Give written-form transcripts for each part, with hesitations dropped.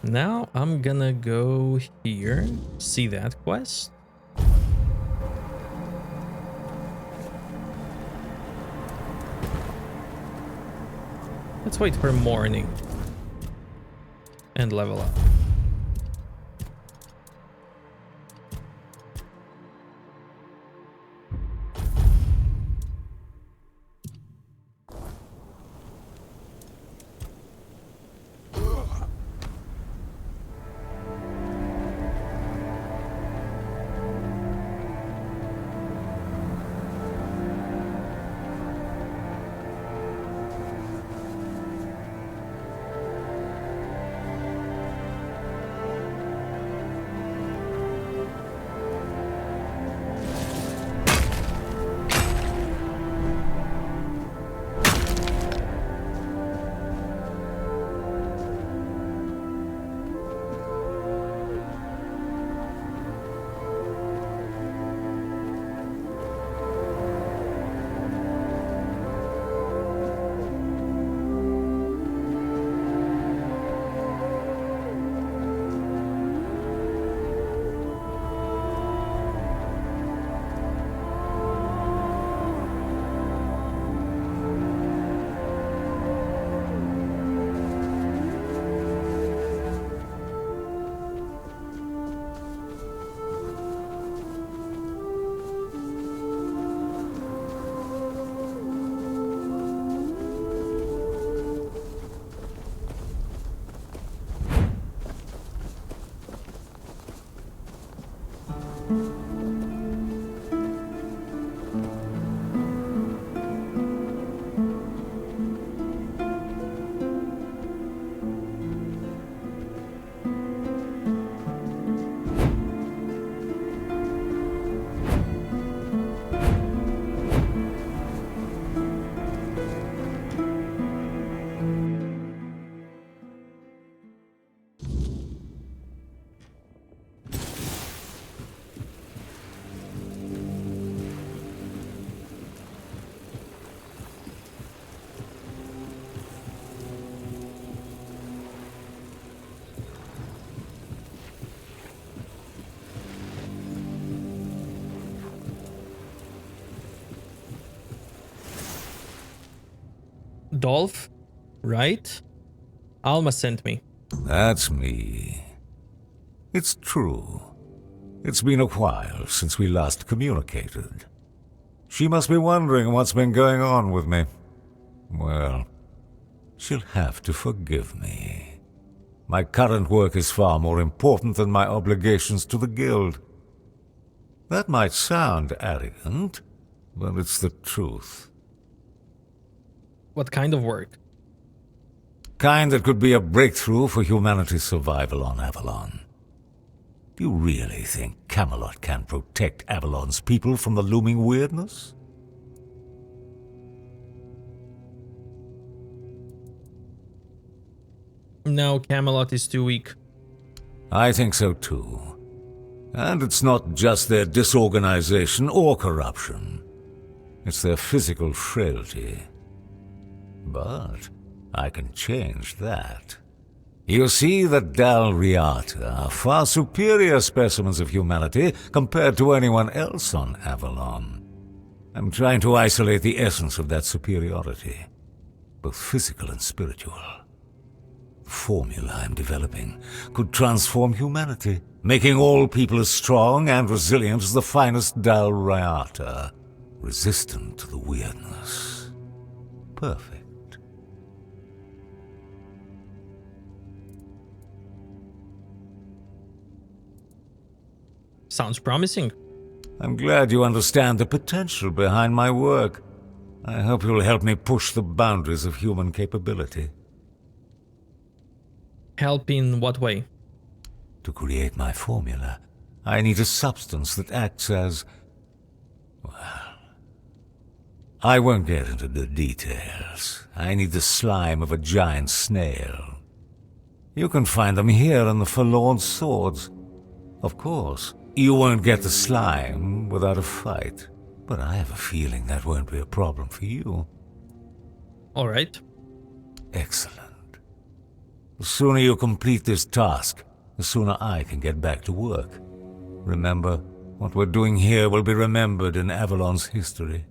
Now I'm gonna go here, see that quest. Let's wait for morning and level up. Dolph, right? Alma sent me. That's me. It's true. It's been a while since we last communicated. She must be wondering what's been going on with me. Well, she'll have to forgive me. My current work is far more important than my obligations to the Guild. That might sound arrogant, but it's the truth. What kind of work? Kind that could be a breakthrough for humanity's survival on Avalon. Do you really think Camelot can protect Avalon's people from the looming weirdness? No, Camelot is too weak. I think so too. And it's not just their disorganization or corruption. It's their physical frailty. But I can change that. You see, the Dal Riata are far superior specimens of humanity compared to anyone else on Avalon. I'm trying to isolate the essence of that superiority, both physical and spiritual. The formula I'm developing could transform humanity, making all people as strong and resilient as the finest Dal Riata, resistant to the weirdness. Perfect. Sounds promising. I'm glad you understand the potential behind my work. I hope you'll help me push the boundaries of human capability. Help in what way? To create my formula, I need a substance that acts as... well, I won't get into the details. I need the slime of a giant snail. You can find them here in the Forlorn Swords. Of course, you won't get the slime without a fight, but I have a feeling that won't be a problem for you. All right. Excellent. The sooner you complete this task, the sooner I can get back to work. Remember, what we're doing here will be remembered in Avalon's history.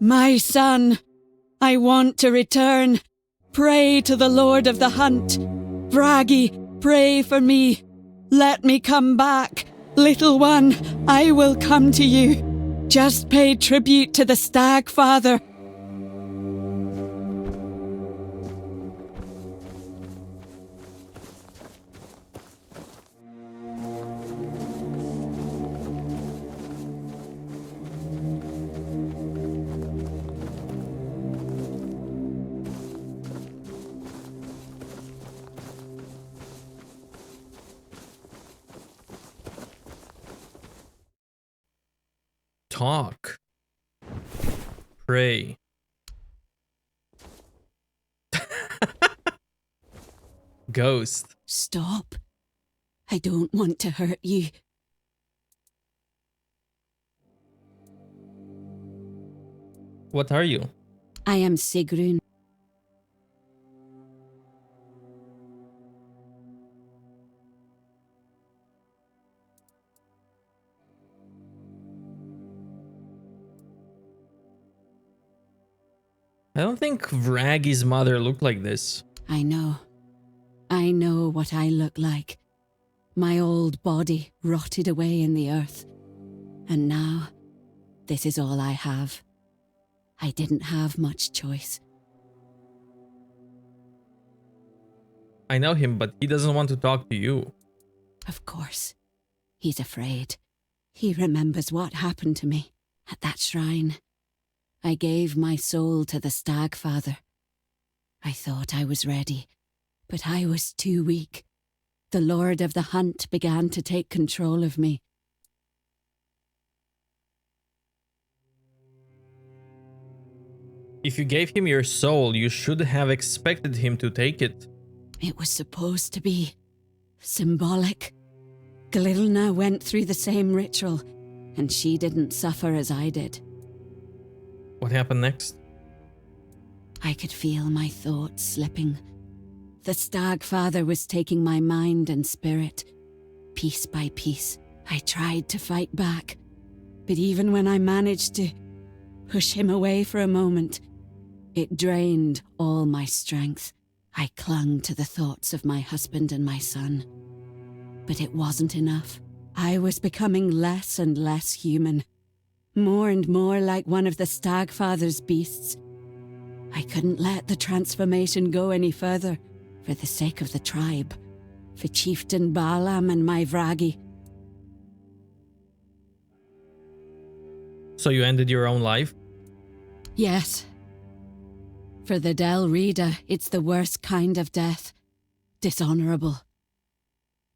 My son, I want to return. Pray to the Lord of the Hunt. Bragi, pray for me. Let me come back. Little one, I will come to you. Just pay tribute to the Stag Father. Talk. Pray. Ghost. Stop. I don't want to hurt you. What are you? I am Sigrun. I don't think Vragi's mother looked like this. I know. I know what I look like. My old body rotted away in the earth. And now, this is all I have. I didn't have much choice. I know him, but he doesn't want to talk to you. Of course. He's afraid. He remembers what happened to me at that shrine. I gave my soul to the Stag Father. I thought I was ready, but I was too weak. The Lord of the Hunt began to take control of me. If you gave him your soul, you should have expected him to take it. It was supposed to be symbolic. Glilna went through the same ritual, and she didn't suffer as I did. What happened next? I could feel my thoughts slipping. The Stag Father was taking my mind and spirit. Piece by piece, I tried to fight back. But even when I managed to push him away for a moment, it drained all my strength. I clung to the thoughts of my husband and my son. But it wasn't enough. I was becoming less and less human. More and more like one of the Stag Father's beasts. I couldn't let the transformation go any further, for the sake of the tribe, for Chieftain Baalam and my Vragi. So you ended your own life? Yes. For the Del Rida, it's the worst kind of death. Dishonorable.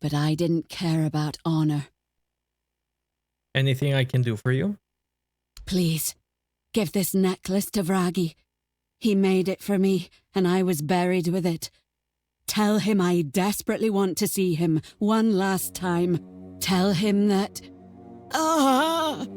But I didn't care about honor. Anything I can do for you? Please, give this necklace to Vragi. He made it for me, and I was buried with it. Tell him I desperately want to see him one last time. Tell him that... no!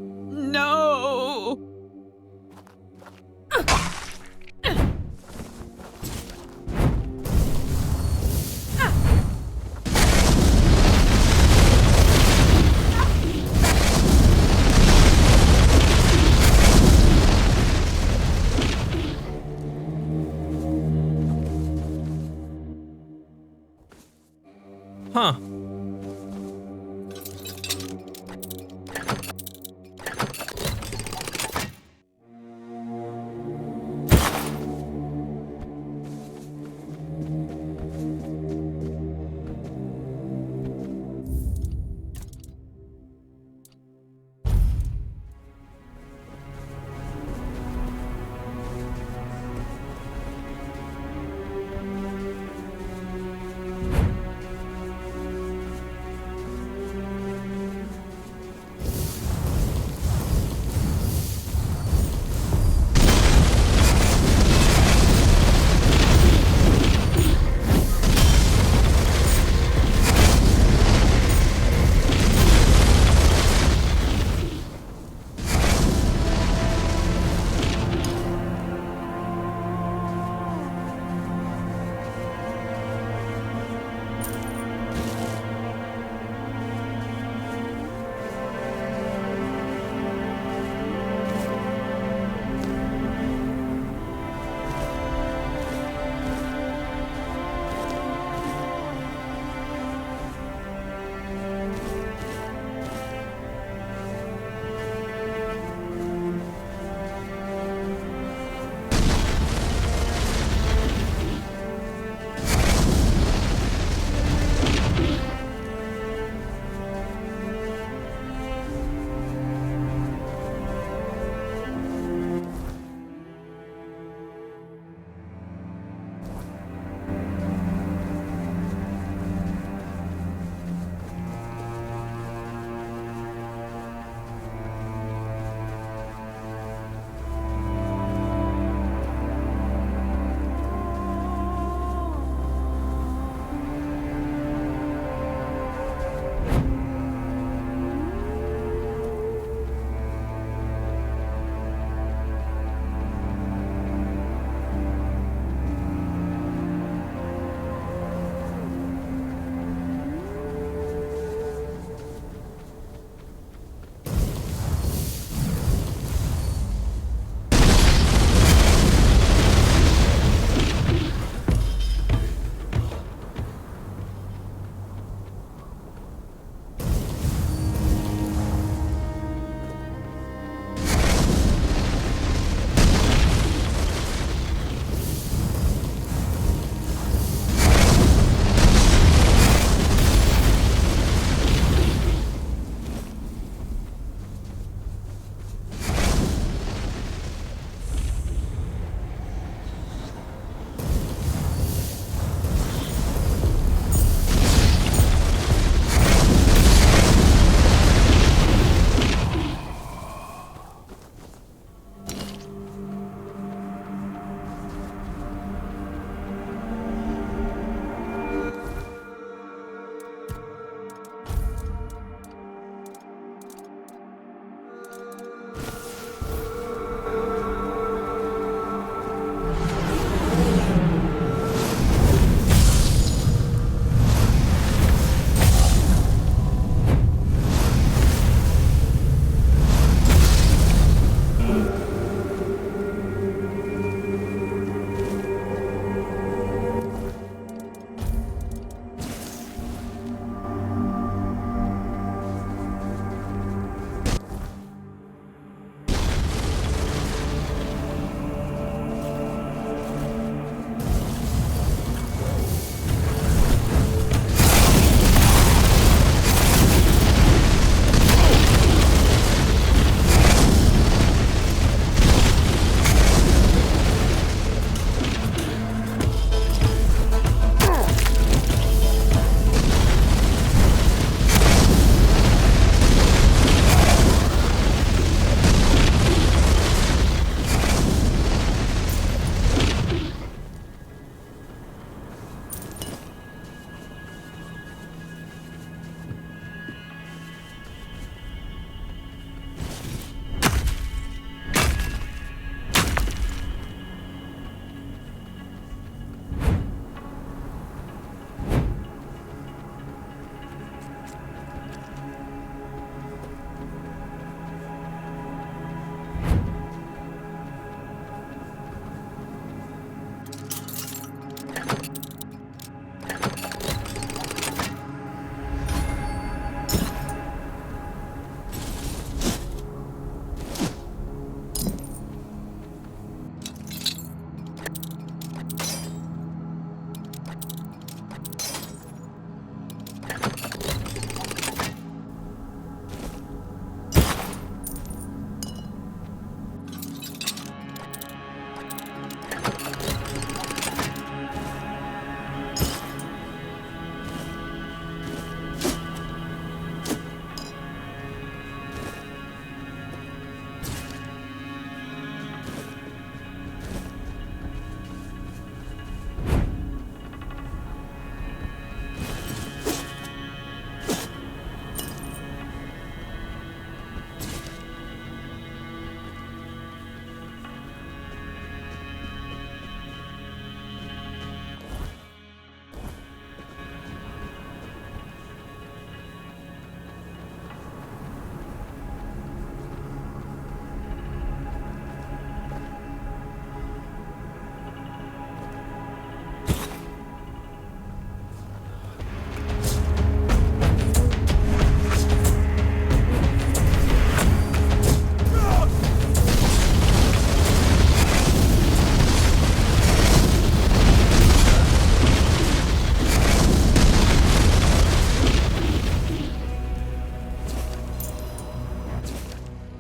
Huh.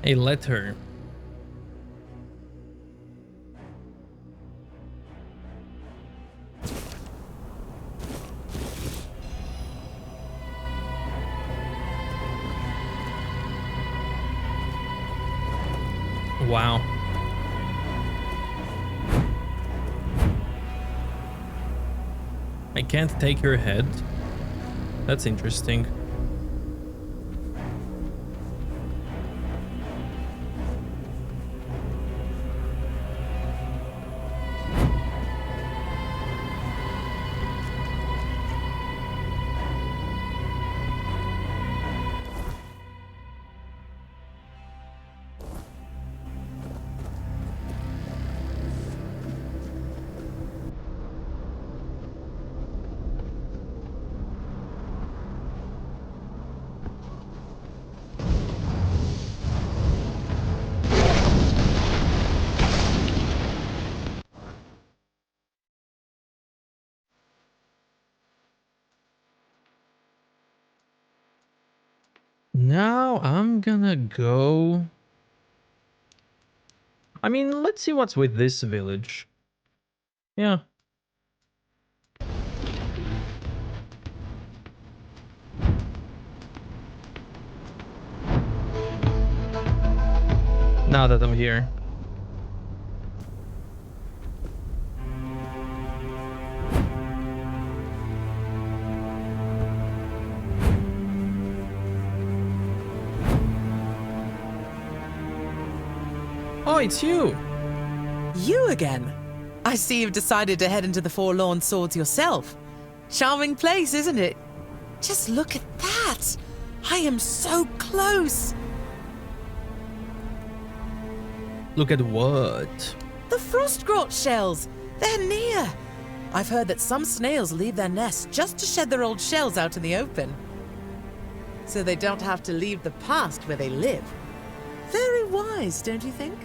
A letter. Wow. I can't take your head. That's interesting. Now I'm gonna go... I mean, let's see what's with this village. Yeah. Now that I'm here. Oh, it's you! You again? I see you've decided to head into the Forlorn Swords yourself. Charming place, isn't it? Just look at that! I am so close! Look at what? The Frostgrot shells! They're near! I've heard that some snails leave their nests just to shed their old shells out in the open. So they don't have to leave the past where they live. Very wise, don't you think?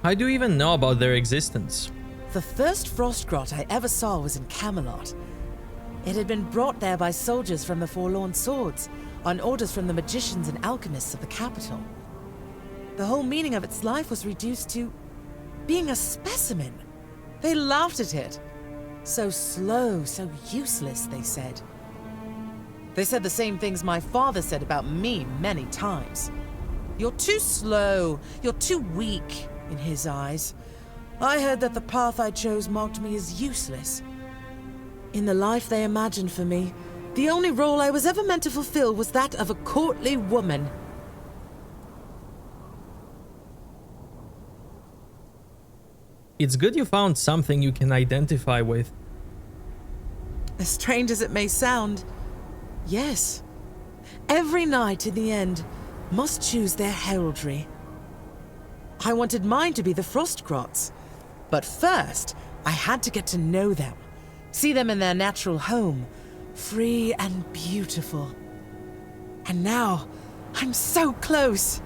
How do you even know about their existence? The first Frostgrot I ever saw was in Camelot. It had been brought there by soldiers from the Forlorn Swords, on orders from the magicians and alchemists of the capital. The whole meaning of its life was reduced to being a specimen. They laughed at it. So slow, so useless, they said. They said the same things my father said about me many times. You're too slow, you're too weak, in his eyes. I heard that the path I chose marked me as useless. In the life they imagined for me, the only role I was ever meant to fulfill was that of a courtly woman. It's good you found something you can identify with. As strange as it may sound, yes. Every knight in the end must choose their heraldry. I wanted mine to be the Frostgrots, but first I had to get to know them, see them in their natural home, free and beautiful. And now, I'm so close.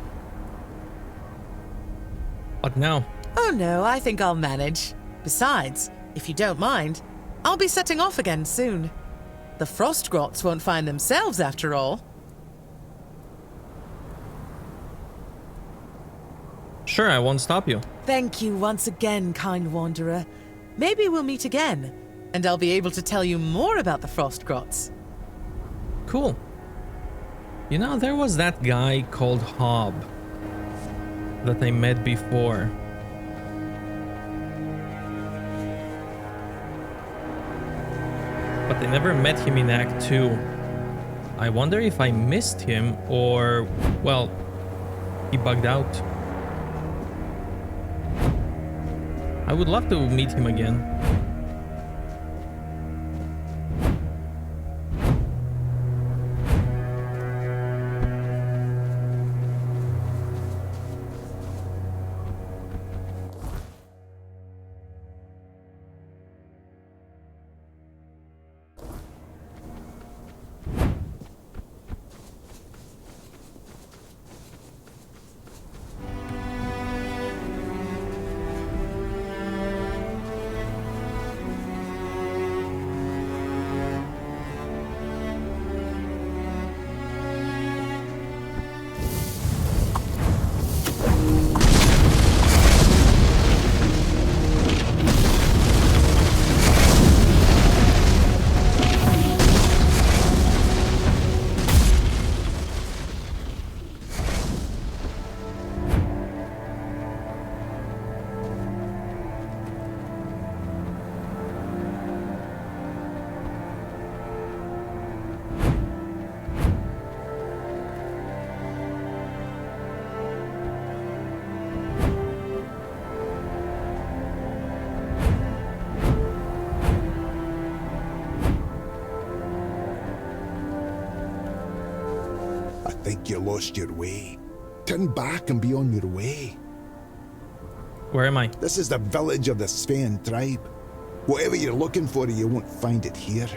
What now? Oh no, I think I'll manage. Besides, if you don't mind, I'll be setting off again soon. The Frostgrots won't find themselves after all. Sure, I won't stop you. Thank you once again, kind wanderer. Maybe we'll meet again, and I'll be able to tell you more about the Frostgrots. Cool. You know, there was that guy called Hob that I met before. But I never met him in Act 2. I wonder if I missed him or, well, he bugged out. I would love to meet him again. think you lost your way. Turn back and be on your way. Where am I? This is the village of the Sven tribe. Whatever you're looking for, you won't find it here.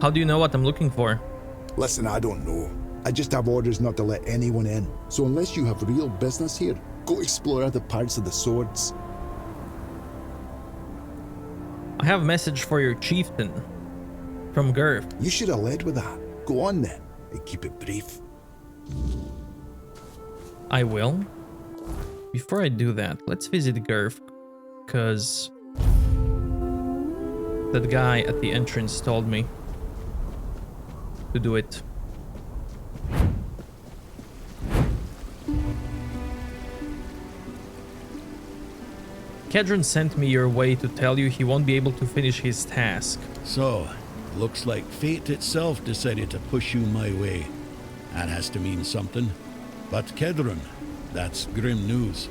How do you know what I'm looking for? Listen, I don't know. I just have orders not to let anyone in. So unless you have real business here, go explore other parts of the swords. I have a message for your chieftain. From Gurf. You should have led with that. Go on then, and keep it brief. I will. Before I do that, let's visit Gurf, because that guy at the entrance told me to do it. Kedron sent me your way to tell you he won't be able to finish his task. So, looks like fate itself decided to push you my way. That has to mean something. But Kedron, that's grim news.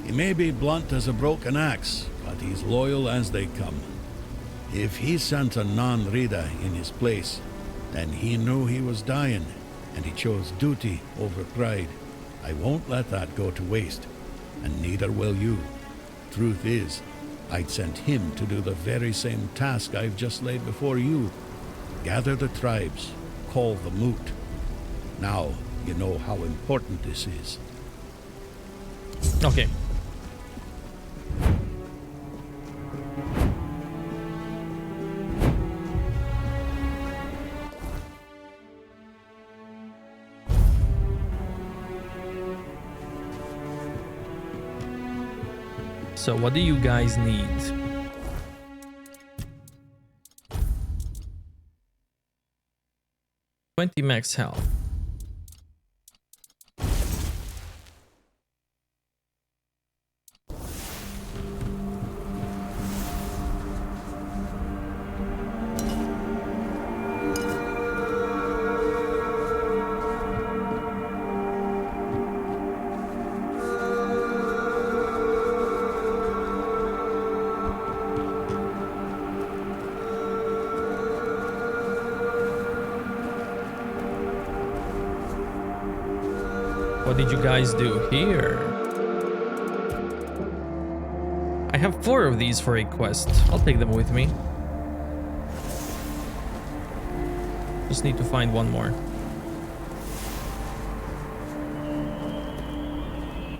He may be blunt as a broken axe, but he's loyal as they come. If he sent a non-Rida in his place, then he knew he was dying, and he chose duty over pride. I won't let that go to waste, and neither will you. Truth is, I'd sent him to do the very same task I've just laid before you. Gather the tribes, call the moot. Now you know how important this is. Okay. So what do you guys need? $20 max health. What did you guys do here? I have 4 of these for a quest. I'll take them with me. Just need to find one more.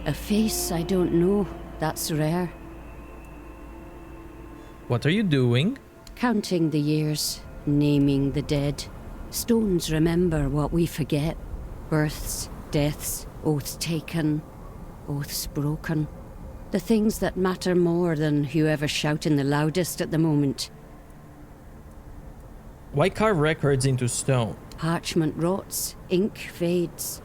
A face I don't know. That's rare. What are you doing? Counting the years, naming the dead. Stones remember what we forget. Births, deaths, oaths taken, oaths broken. The things that matter more than whoever's shouting the loudest at the moment. Why carve records into stone? Parchment rots, ink fades.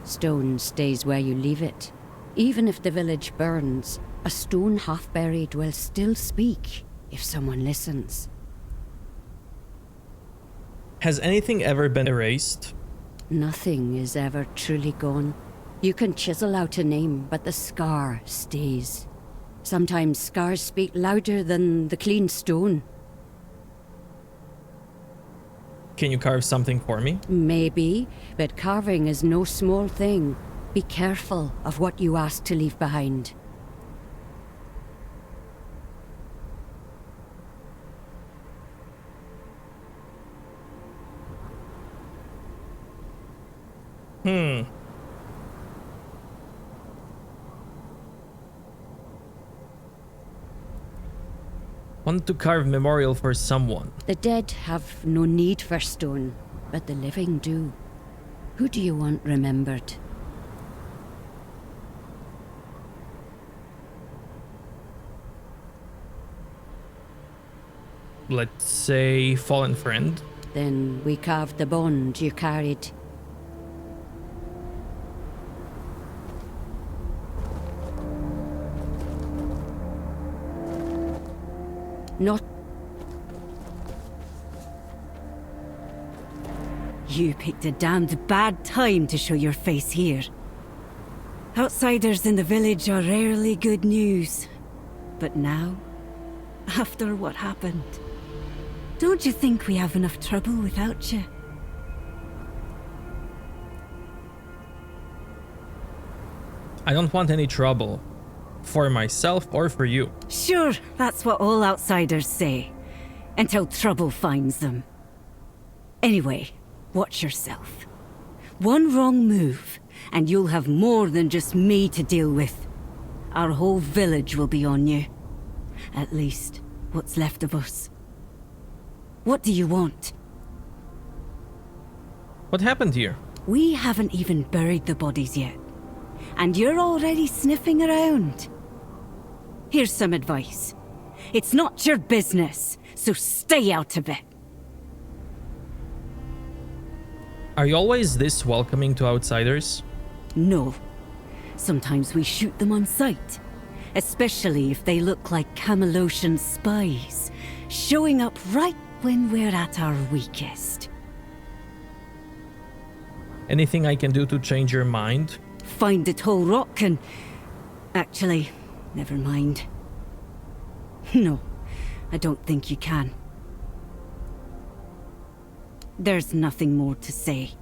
Stone stays where you leave it. Even if the village burns, a stone half buried will still speak if someone listens. Has anything ever been erased? Nothing is ever truly gone. You can chisel out a name, but the scar stays. Sometimes scars speak louder than the clean stone. Can you carve something for me? Maybe, but carving is no small thing. Be careful of what you ask to leave behind. Want to carve memorial for someone. The dead have no need for stone, but the living do. Who do you want remembered? Let's say fallen friend. Then we carved the bond you carried. Not... You picked a damned bad time to show your face here. Outsiders in the village are rarely good news. But now, after what happened, Don't you think we have enough trouble without you? I don't want any trouble. For myself or for you. Sure, that's what all outsiders say. Until trouble finds them. Anyway, watch yourself. One wrong move, and you'll have more than just me to deal with. Our whole village will be on you. At least, what's left of us. What do you want? What happened here? We haven't even buried the bodies yet. And you're already sniffing around. Here's some advice. It's not your business, so stay out of it. Are you always this welcoming to outsiders? No. Sometimes we shoot them on sight. Especially if they look like Camelosian spies, showing up right when we're at our weakest. Anything I can do to change your mind? Find the tall rock and... Actually, never mind. No, I don't think you can. There's nothing more to say.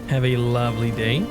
Have a lovely day.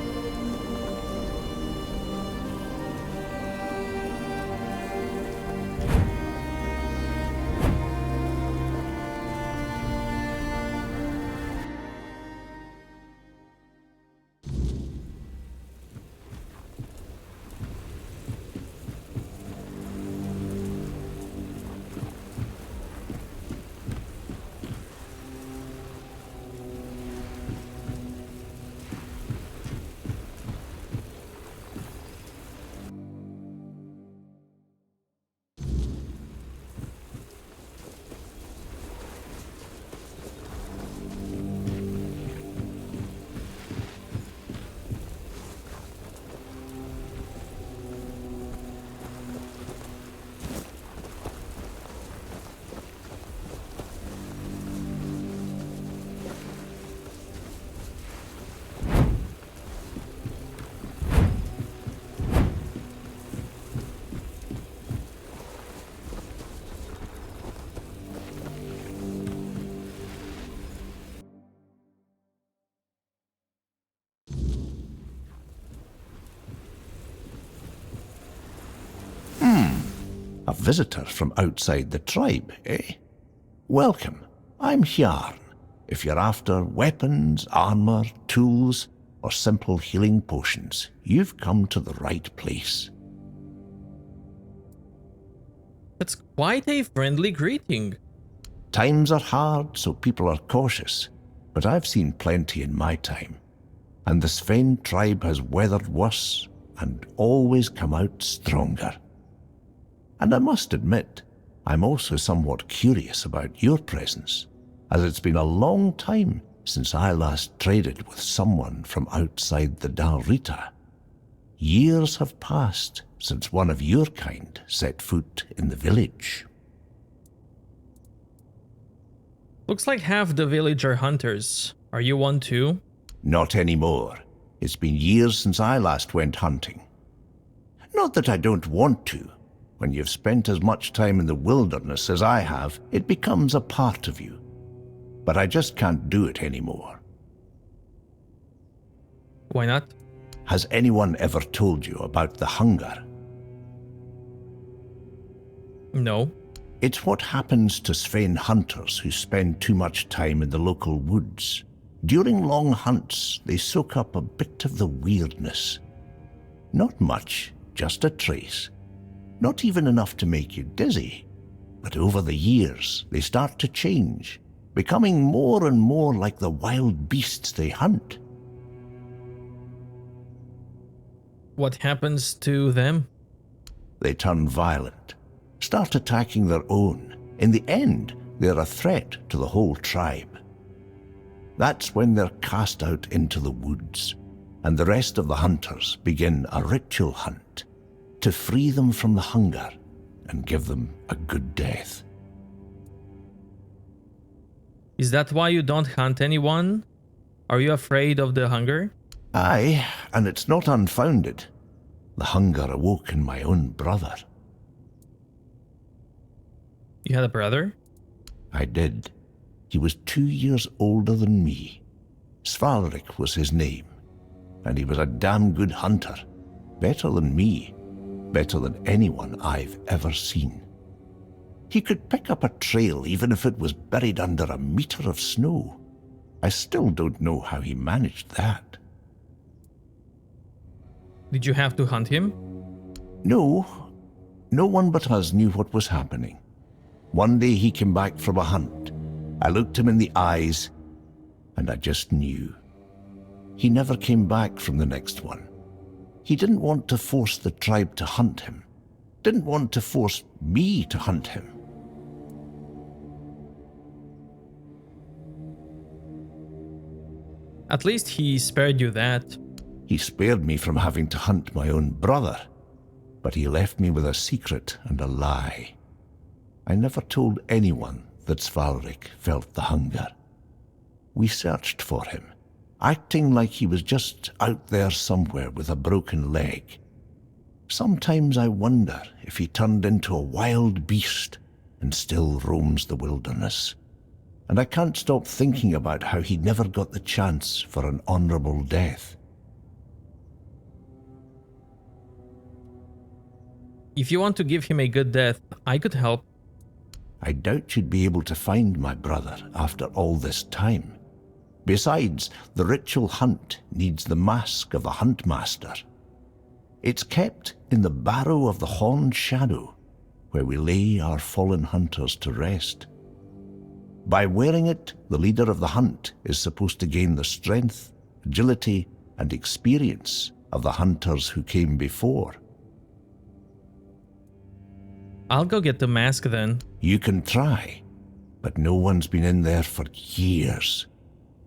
A visitor from outside the tribe, eh? Welcome. I'm Hjarn. If you're after weapons, armor, tools, or simple healing potions, you've come to the right place. That's quite a friendly greeting. Times are hard, so people are cautious, but I've seen plenty in my time. And the Sven tribe has weathered worse and always come out stronger. And I must admit, I'm also somewhat curious about your presence, as it's been a long time since I last traded with someone from outside the Dalrita. Years have passed since one of your kind set foot in the village. Looks like half the village are hunters. Are you one too? Not anymore. It's been years since I last went hunting. Not that I don't want to. When you've spent as much time in the wilderness as I have, it becomes a part of you. But I just can't do it anymore. Why not? Has anyone ever told you about the hunger? No. It's what happens to Sven hunters who spend too much time in the local woods. During long hunts, they soak up a bit of the weirdness. Not much, just a trace. Not even enough to make you dizzy, but over the years they start to change, becoming more and more like the wild beasts they hunt. What happens to them? They turn violent, start attacking their own. In the end, they're a threat to the whole tribe. That's when they're cast out into the woods, and the rest of the hunters begin a ritual hunt to free them from the hunger and give them a good death. Is that why you don't hunt anyone? Are you afraid of the hunger? Aye, and it's not unfounded. The hunger awoke in my own brother. You had a brother? I did. He was 2 years older than me. Svalrik was his name, and he was a damn good hunter. Better than me. Better than anyone I've ever seen. He could pick up a trail even if it was buried under a meter of snow. I still don't know how he managed that. Did you have to hunt him? No. No one but us knew what was happening. One day he came back from a hunt. I looked him in the eyes, and I just knew. He never came back from the next one. He didn't want to force the tribe to hunt him. Didn't want to force me to hunt him. At least he spared you that. He spared me from having to hunt my own brother, but he left me with a secret and a lie. I never told anyone that Svalrik felt the hunger. We searched for him, acting like he was just out there somewhere with a broken leg. Sometimes I wonder if he turned into a wild beast and still roams the wilderness. And I can't stop thinking about how he never got the chance for an honorable death. If you want to give him a good death, I could help. I doubt you'd be able to find my brother after all this time. Besides, the ritual hunt needs the mask of the huntmaster. It's kept in the barrow of the Horned Shadow, where we lay our fallen hunters to rest. By wearing it, the leader of the hunt is supposed to gain the strength, agility, and experience of the hunters who came before. I'll go get the mask then. You can try, but no one's been in there for years.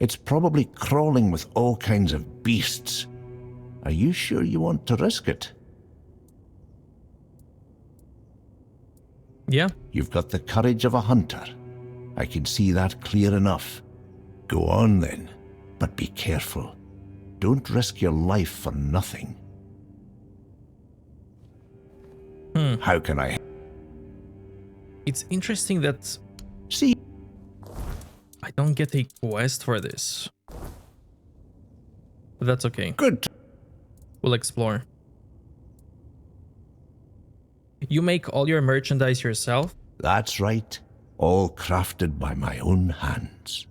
It's probably crawling with all kinds of beasts. Are you sure you want to risk it? Yeah. You've got the courage of a hunter. I can see that clear enough. Go on then, but be careful. Don't risk your life for nothing. How can I... It's interesting that See? I don't get a quest for this. But that's okay. Good. We'll explore. You make all your merchandise yourself? That's right. All crafted by my own hands.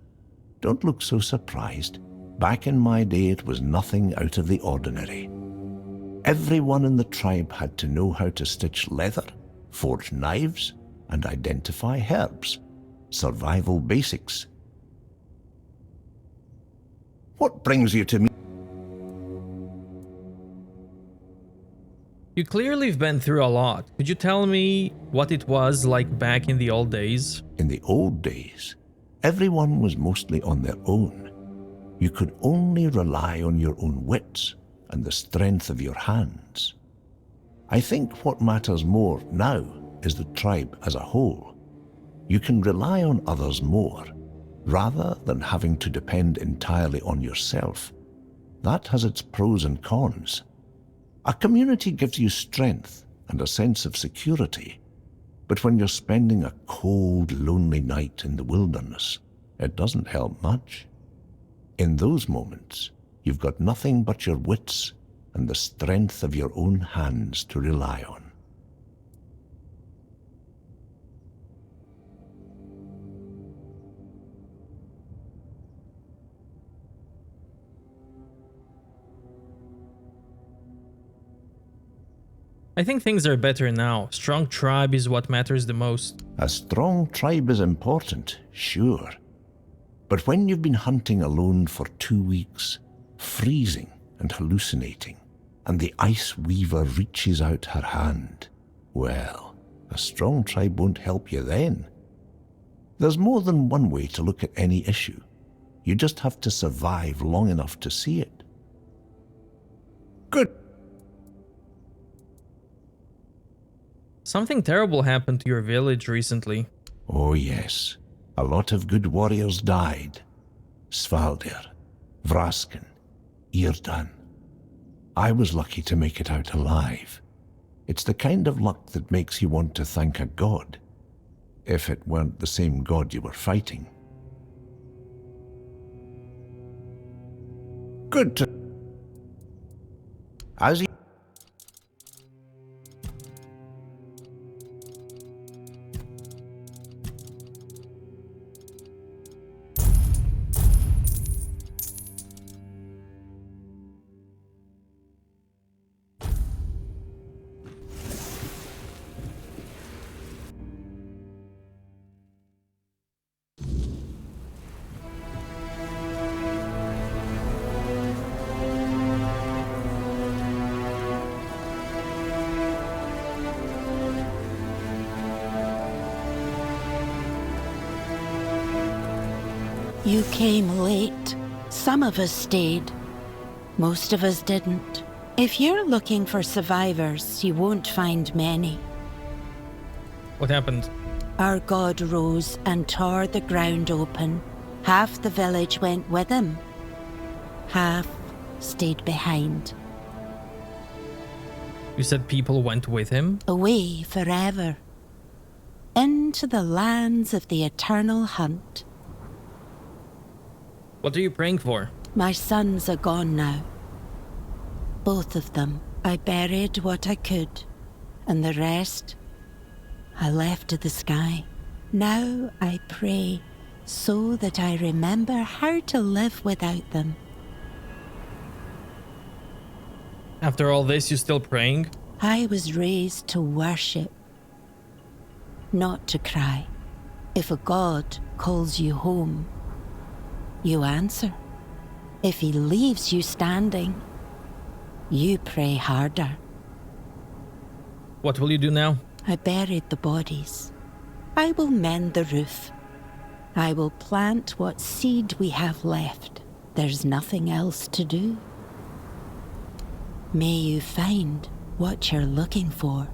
Don't look so surprised. Back in my day, it was nothing out of the ordinary. Everyone in the tribe had to know how to stitch leather, forge knives, and identify herbs. Survival basics. What brings you to me? You clearly have been through a lot. Could you tell me what it was like back in the old days? In the old days, everyone was mostly on their own. You could only rely on your own wits and the strength of your hands. I think what matters more now is the tribe as a whole. You can rely on others more, rather than having to depend entirely on yourself. That has its pros and cons. A community gives you strength and a sense of security, but when you're spending a cold, lonely night in the wilderness, it doesn't help much. In those moments, you've got nothing but your wits and the strength of your own hands to rely on. I think things are better now. Strong tribe is what matters the most. A strong tribe is important, sure. But when you've been hunting alone for 2 weeks, freezing and hallucinating, and the Ice Weaver reaches out her hand, well, a strong tribe won't help you then. There's more than one way to look at any issue. You just have to survive long enough to see it. Good. Something terrible happened to your village recently. Oh yes, a lot of good warriors died. Svaldir, Vrasken, Irdan. I was lucky to make it out alive. It's the kind of luck that makes you want to thank a god. if it weren't the same god you were fighting. Good to... As he... You came late. Some of us stayed. Most of us didn't. If you're looking for survivors, you won't find many. What happened? Our god rose and tore the ground open. Half the village went with him. Half stayed behind. You said people went with him? Away forever. Into the lands of the eternal hunt. What are you praying for? My sons are gone now. Both of them. I buried what I could, and the rest I left to the sky. Now I pray so that I remember how to live without them. After all this, you still praying? I was raised to worship, not to cry. If a god calls you home, you answer. If he leaves you standing, you pray harder. What will you do now? I buried the bodies. I will mend the roof. I will plant what seed we have left. There's nothing else to do. May you find what you're looking for.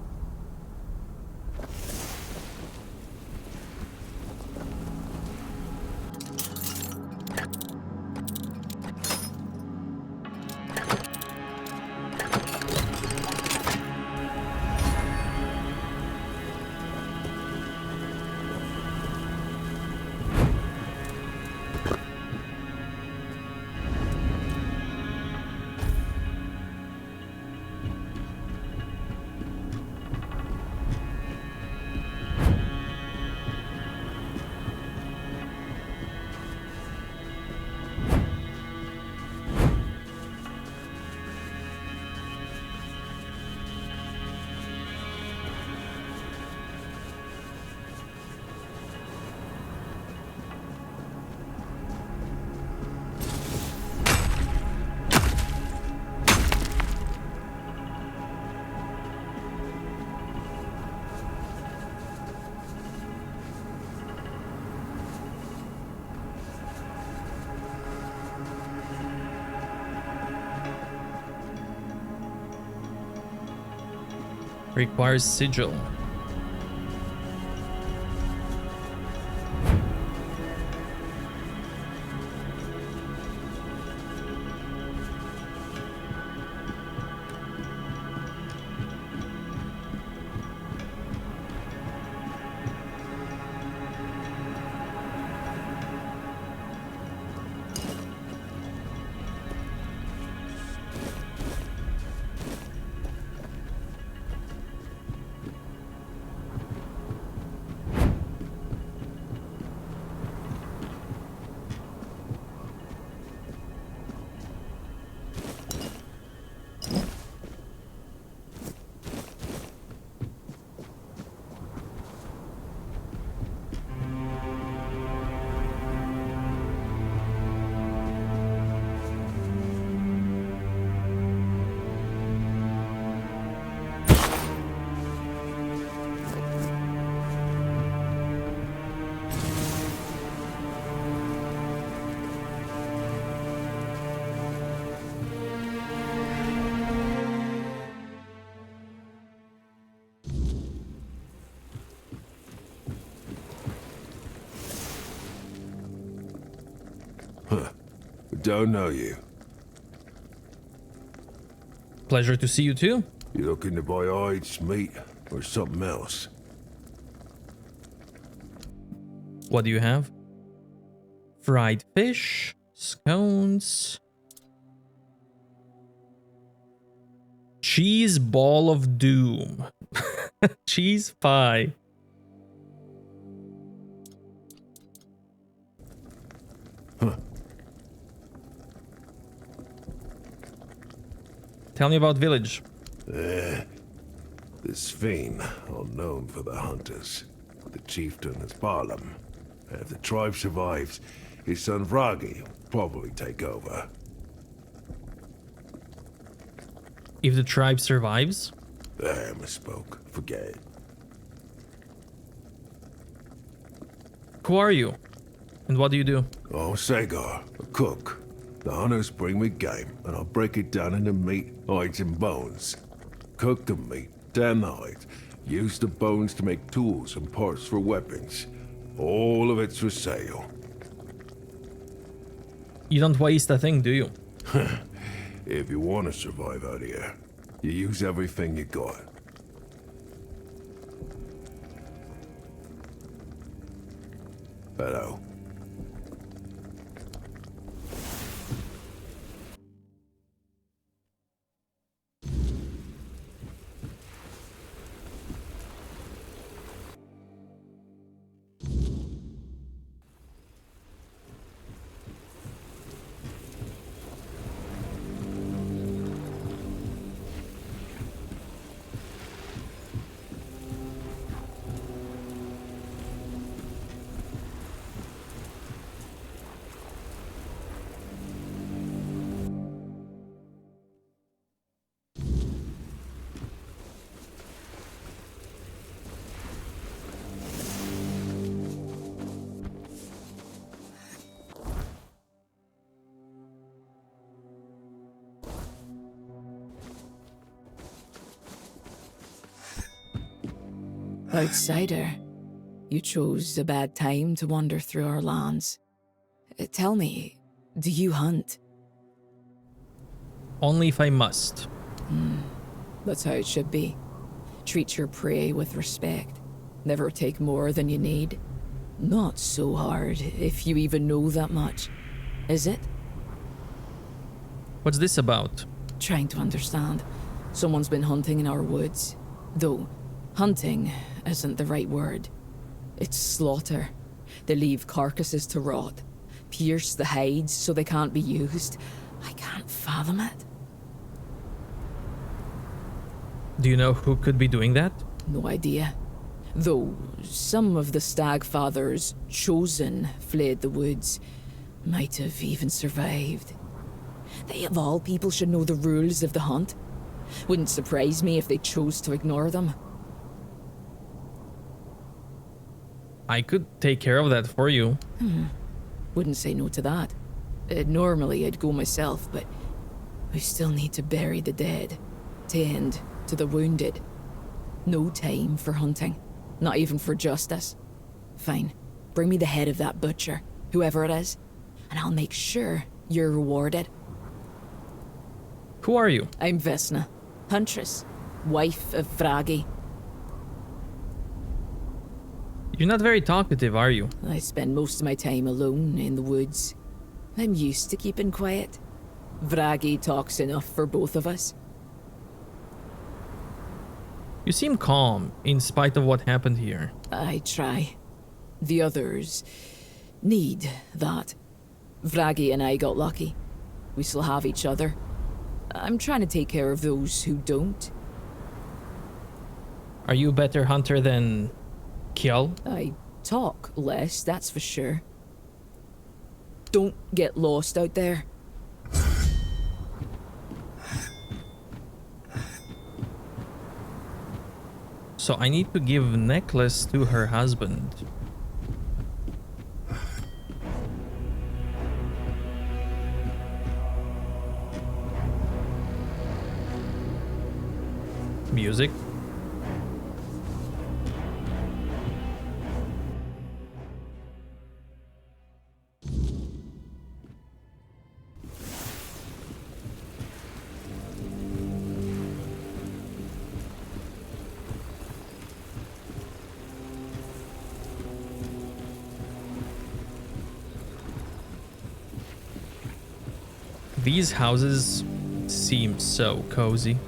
Requires sigil. Don't know you. Pleasure to see you too. You looking to buy hides, meat, or something else? What do you have? Fried fish, scones, cheese ball of doom, cheese pie. Huh. Tell me about village. This Svein are known for the hunters. The chieftain is Barlam. And if the tribe survives, his son Vragi will probably take over. If the tribe survives? I misspoke. Forget it. Who are you? And what do you do? Oh, Sagar, a cook. The hunters bring me game, and I break it down into meat, hides, and bones. Cook the meat, tan the hides, use the bones to make tools and parts for weapons. All of it's for sale. You don't waste a thing, do you? If you want to survive out here, you use everything you got. Hello. Outsider, you chose a bad time to wander through our lands. Tell me, do you hunt? Only if I must. That's how it should be. Treat your prey with respect. Never take more than you need. Not so hard, if you even know that much. Is it? What's this about? Trying to understand. Someone's been hunting in our woods. Though, hunting isn't the right word. It's slaughter. They leave carcasses to rot, pierce the hides so they can't be used. I can't fathom it. Do you know who could be doing that? No idea. Though some of the stag fathers chosen fled the woods, might have even survived. They of all people should know the rules of the hunt. Wouldn't surprise me if they chose to ignore them. I could take care of that for you. Wouldn't say no to that. Normally I'd go myself, but we still need to bury the dead, tend to the wounded. No time for hunting, not even for justice. Fine, bring me the head of that butcher, whoever it is, and I'll make sure you're rewarded. Who are you? I'm Vesna, huntress, wife of Vragi. You're not very talkative, are you? I spend most of my time alone in the woods. I'm used to keeping quiet. Vragi talks enough for both of us. You seem calm, in spite of what happened here. I try. The others need that. Vragi and I got lucky. We still have each other. I'm trying to take care of those who don't. Are you a better hunter than Kjell? I talk less, that's for sure. Don't get lost out there. So I need to give necklace to her husband. Music. These houses seem so cozy.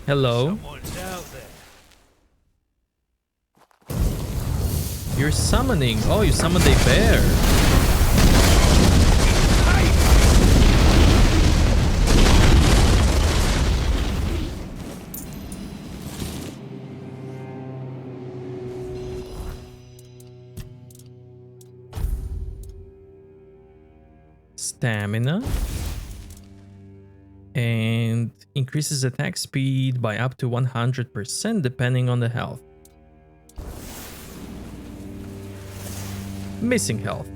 Hello. You're summoning. Oh, you summoned a bear. Stamina. And increases attack speed by up to 100% depending on the health. Missing health.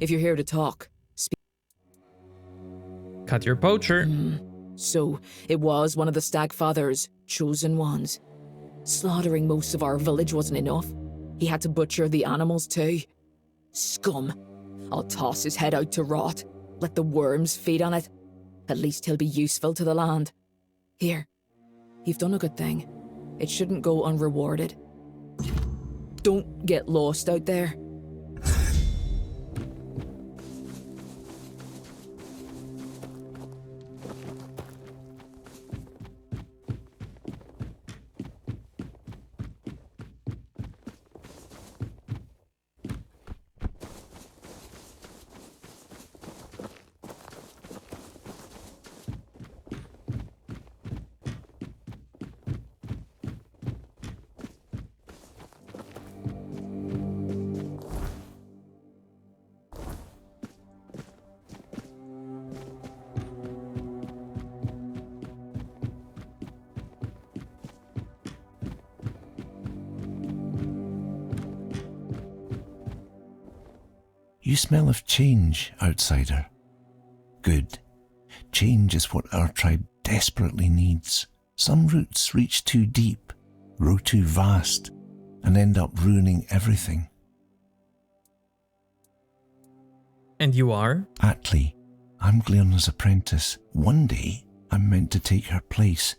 If you're here to talk, speak. Cut your poacher. So, it was one of the Stagfather's chosen ones. Slaughtering most of our village wasn't enough. He had to butcher the animals too. Scum. I'll toss his head out to rot. Let the worms feed on it. At least he'll be useful to the land. Here. You've done a good thing. It shouldn't go unrewarded. Don't get lost out there. You smell of change, outsider. Good. Change is what our tribe desperately needs. Some roots reach too deep, grow too vast, and end up ruining everything. And you are? Atli. I'm Glearna's apprentice. One day, I'm meant to take her place,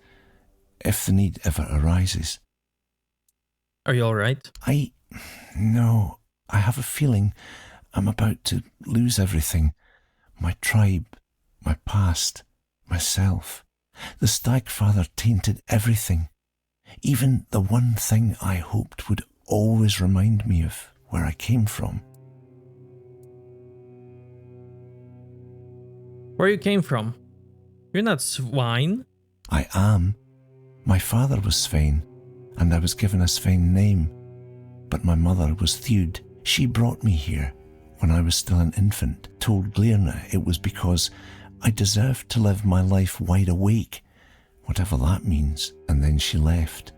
if the need ever arises. Are you alright? No. I have a feeling I'm about to lose everything. My tribe, my past, myself. The Stagfather tainted everything. Even the one thing I hoped would always remind me of where I came from. Where you came from? You're not Swine. I am. My father was Svein, and I was given a Svein name. But my mother was Thewd. She brought me here when I was still an infant, told Glirna it was because I deserved to live my life wide awake, whatever that means, and then she left.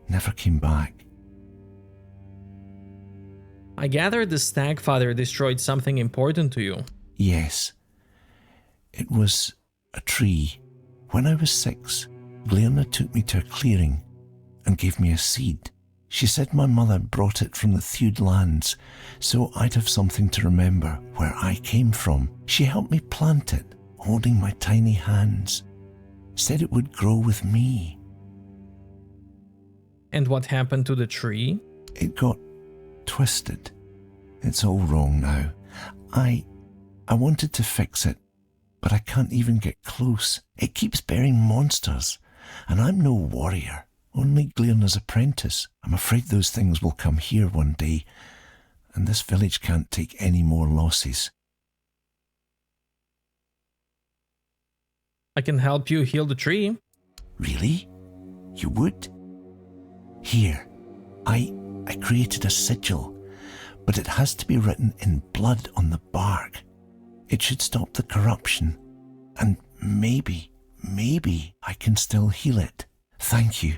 Never came back. I gather the Stagfather destroyed something important to you. Yes. It was a tree. When I was 6, Glirna took me to a clearing and gave me a seed. She said my mother brought it from the Thewd lands, so I'd have something to remember where I came from. She helped me plant it, holding my tiny hands. Said it would grow with me. And what happened to the tree? It got twisted. It's all wrong now. I wanted to fix it, but I can't even get close. It keeps bearing monsters, and I'm no warrior. Only Glirna's apprentice. I'm afraid those things will come here one day, and this village can't take any more losses. I can help you heal the tree. Really? You would? Here, I created a sigil, but it has to be written in blood on the bark. It should stop the corruption, and maybe I can still heal it. Thank you.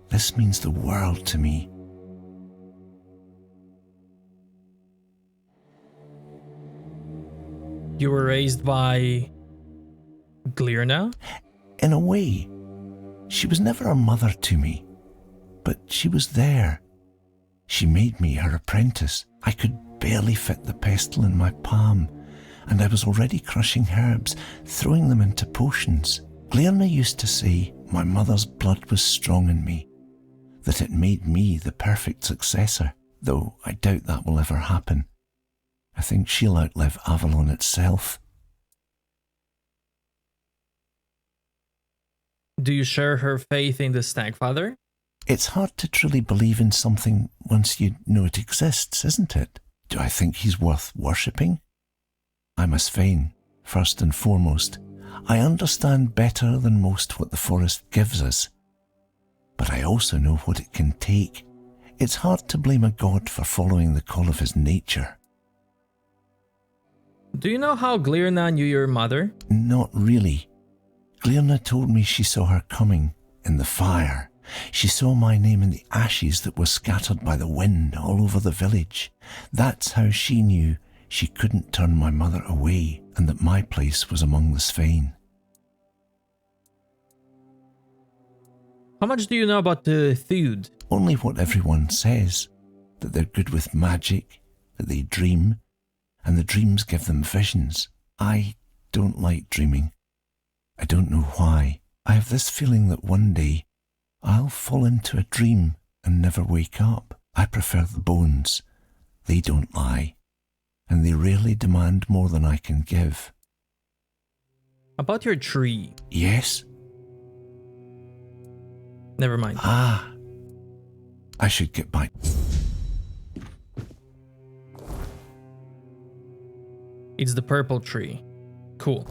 This means the world to me. You were raised by Glirna? In a way. She was never a mother to me, but she was there. She made me her apprentice. I could barely fit the pestle in my palm, and I was already crushing herbs, throwing them into potions. Glirna used to say my mother's blood was strong in me, that it made me the perfect successor, though I doubt that will ever happen. I think she'll outlive Avalon itself. Do you share her faith in the Stagfather? It's hard to truly believe in something once you know it exists, isn't it? Do I think he's worth worshipping? I'm a Svein, first and foremost. I understand better than most what the forest gives us, but I also know what it can take. It's hard to blame a god for following the call of his nature. Do you know how Glirna knew your mother? Not really. Glirna told me she saw her coming in the fire. She saw my name in the ashes that were scattered by the wind all over the village. That's how she knew she couldn't turn my mother away, and that my place was among the Svein. How much do you know about the Thewd? Only what everyone says, that they're good with magic, that they dream, and the dreams give them visions. I don't like dreaming. I don't know why. I have this feeling that one day I'll fall into a dream and never wake up. I prefer the bones. They don't lie, and they rarely demand more than I can give. About your tree. Yes? Never mind. Ah, I should get back. It's the purple tree. Cool.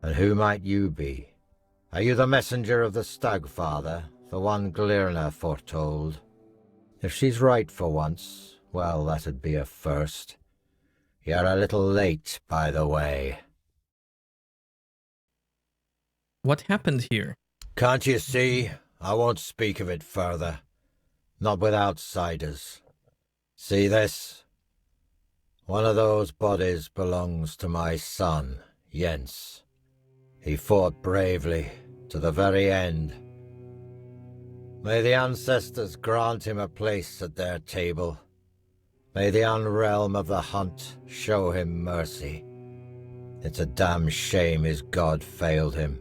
And who might you be? Are you the messenger of the Stagfather, the one Glirna foretold? If she's right for once, Well, that'd be a first. You're a little late, by the way. What happened here? Can't you see? I won't speak of it further. Not with outsiders. See this? One of those bodies belongs to my son, Jens. He fought bravely, to the very end. May the ancestors grant him a place at their table. May the unrealm of the hunt show him mercy. It's a damn shame his god failed him.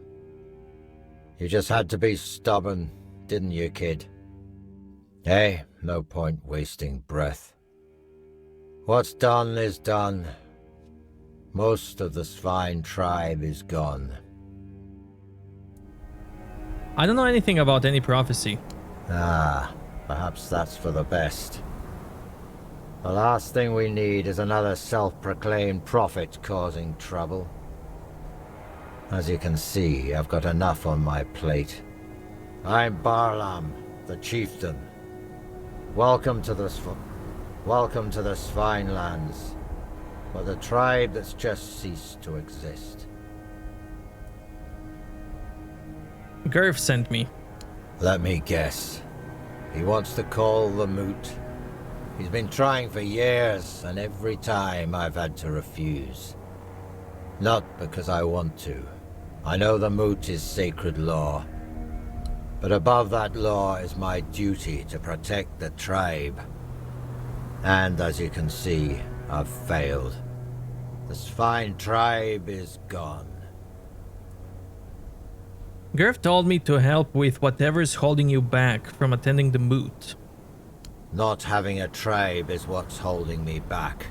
You just had to be stubborn, didn't you, kid? Hey, no point wasting breath. What's done is done. Most of the Svine tribe is gone. I don't know anything about any prophecy. Ah, perhaps that's for the best. The last thing we need is another self-proclaimed prophet causing trouble. As you can see, I've got enough on my plate. I'm Barlam, the chieftain. Welcome to the Svine lands, but the tribe that's just ceased to exist. Gerv sent me. Let me guess. He wants to call the moot. He's been trying for years, and every time I've had to refuse. Not because I want to. I know the moot is sacred law. But above that law is my duty to protect the tribe. And as you can see, I've failed. The Svine tribe is gone. Gerv told me to help with whatever's holding you back from attending the moot. Not having a tribe is what's holding me back.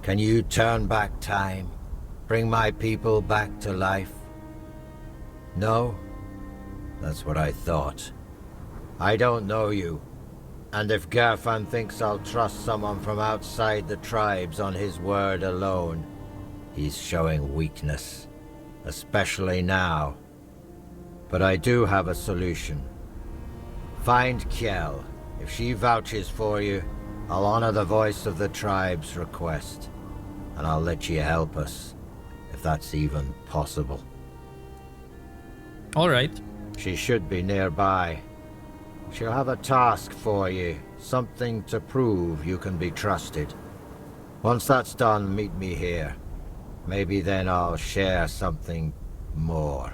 Can you turn back time? Bring my people back to life? No? That's what I thought. I don't know you. And if Gerfan thinks I'll trust someone from outside the tribes on his word alone, he's showing weakness. Especially now. But I do have a solution. Find Kjell. If she vouches for you, I'll honor the voice of the tribe's request. And I'll let you help us, if that's even possible. All right. She should be nearby. She'll have a task for you, something to prove you can be trusted. Once that's done, meet me here. Maybe then I'll share something more.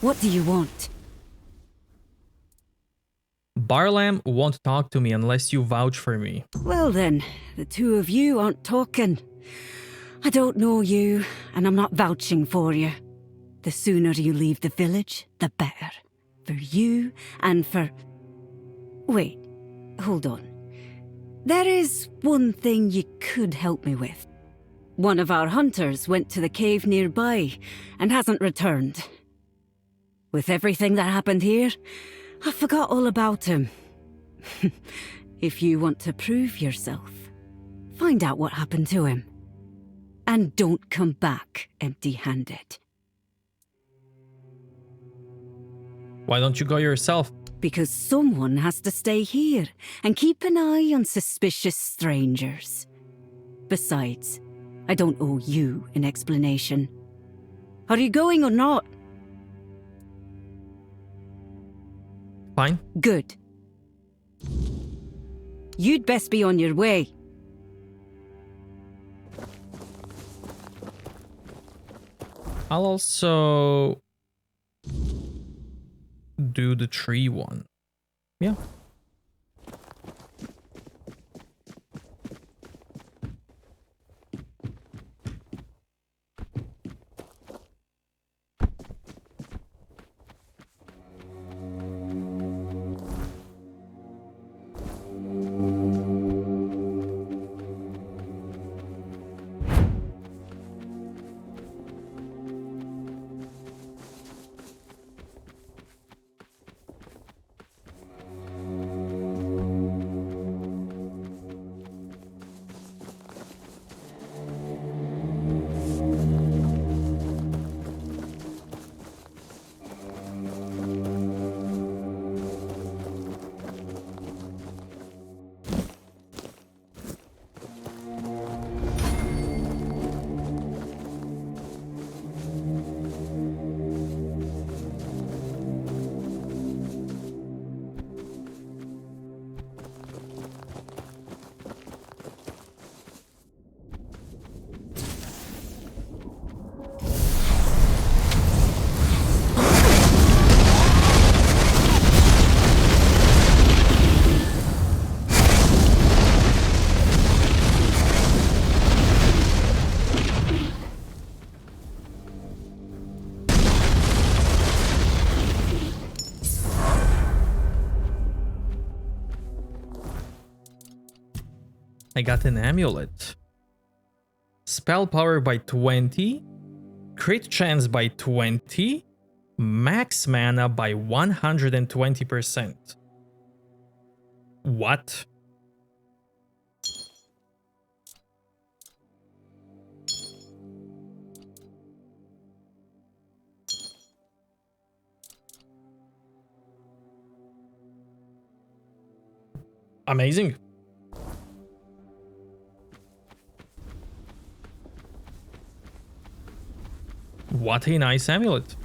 What do you want? Barlam won't talk to me unless you vouch for me. Well then, the two of you aren't talking. I don't know you, and I'm not vouching for you. The sooner you leave the village, the better. For you and for... Wait, hold on. There is one thing you could help me with. One of our hunters went to the cave nearby and hasn't returned. With everything that happened here, I forgot all about him. If you want to prove yourself, find out what happened to him. And don't come back empty-handed. Why don't you go yourself? Because someone has to stay here and keep an eye on suspicious strangers. Besides, I don't owe you an explanation. Are you going or not? Fine. Good. You'd best be on your way. I'll also do the tree one. Yeah. I got an amulet. Spell power by 20. Crit chance by 20. Max mana by 120%. What? Amazing. What a nice amulet.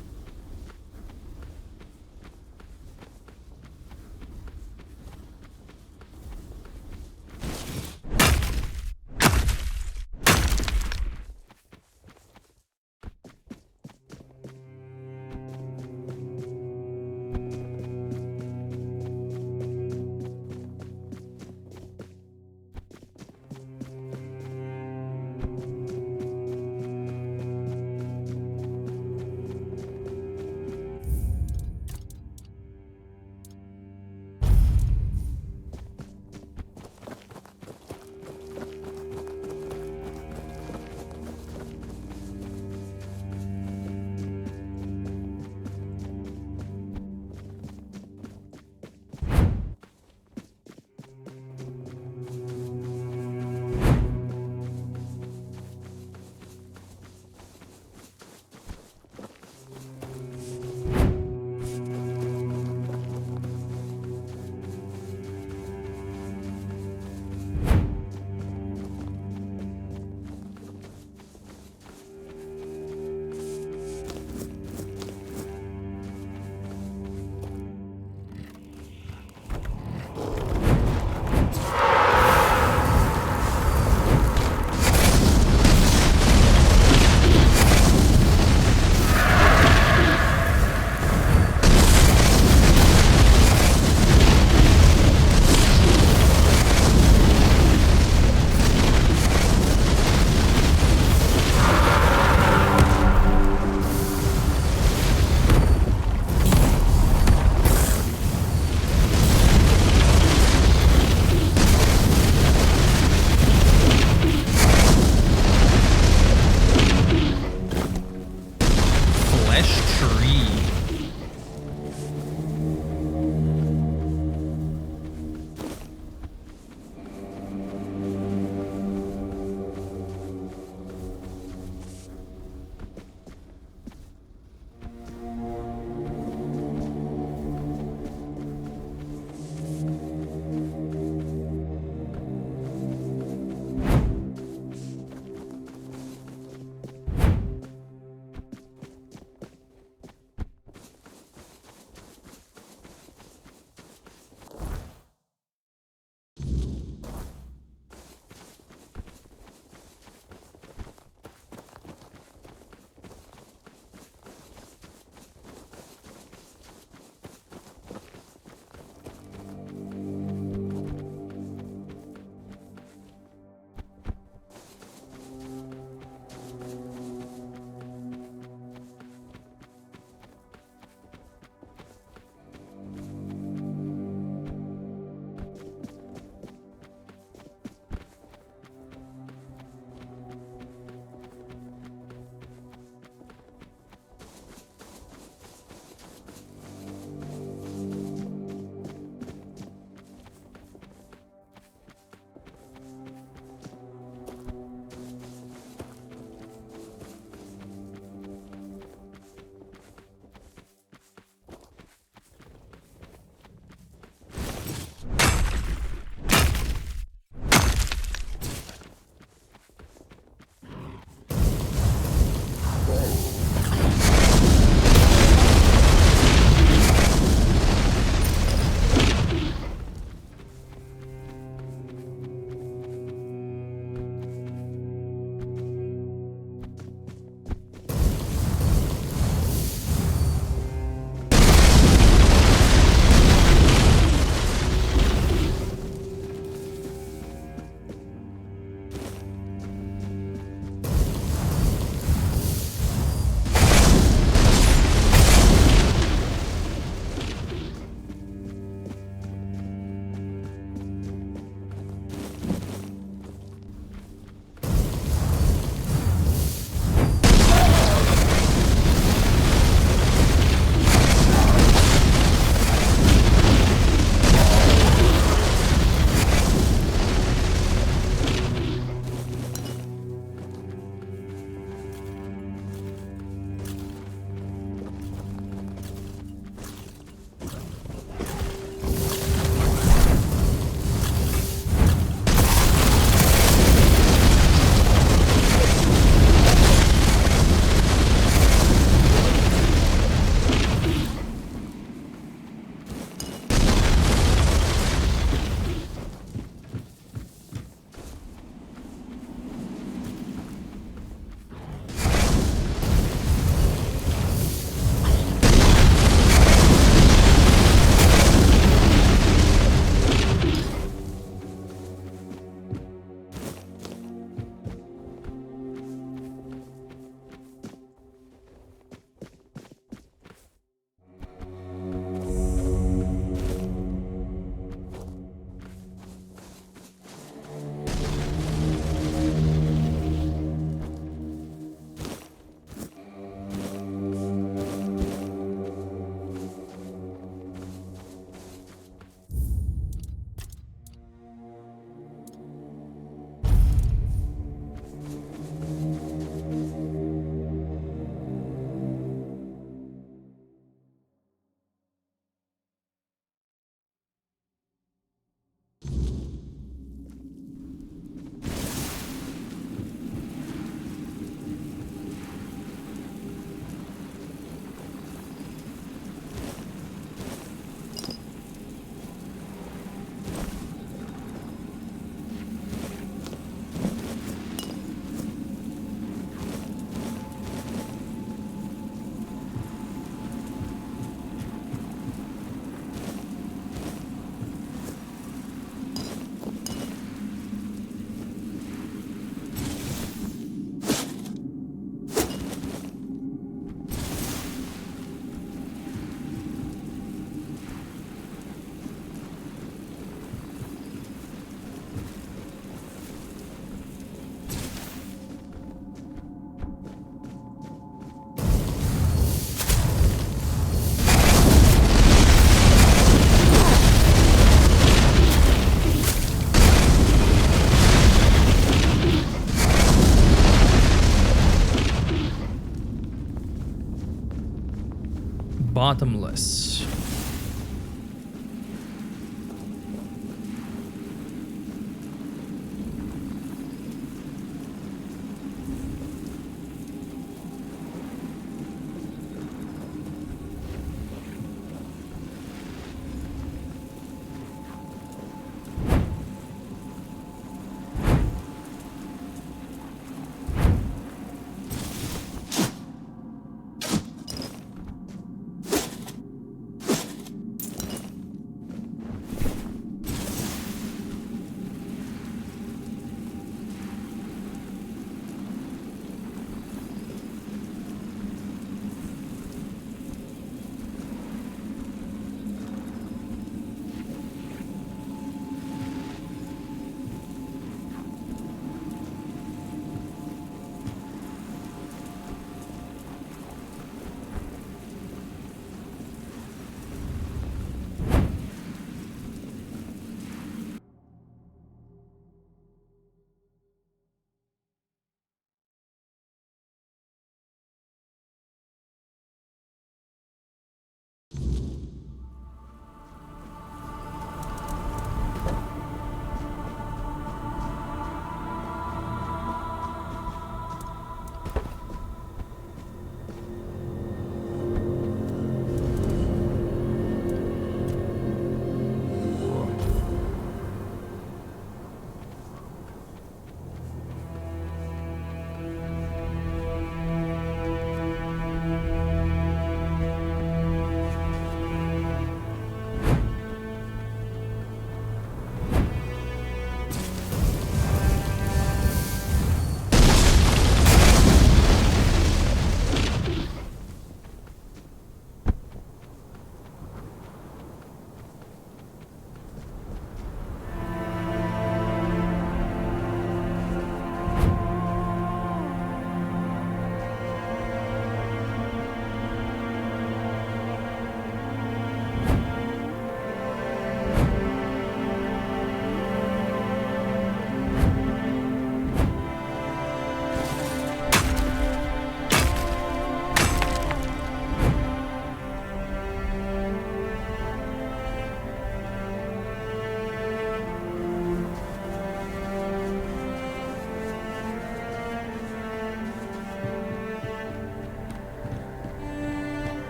bottomless.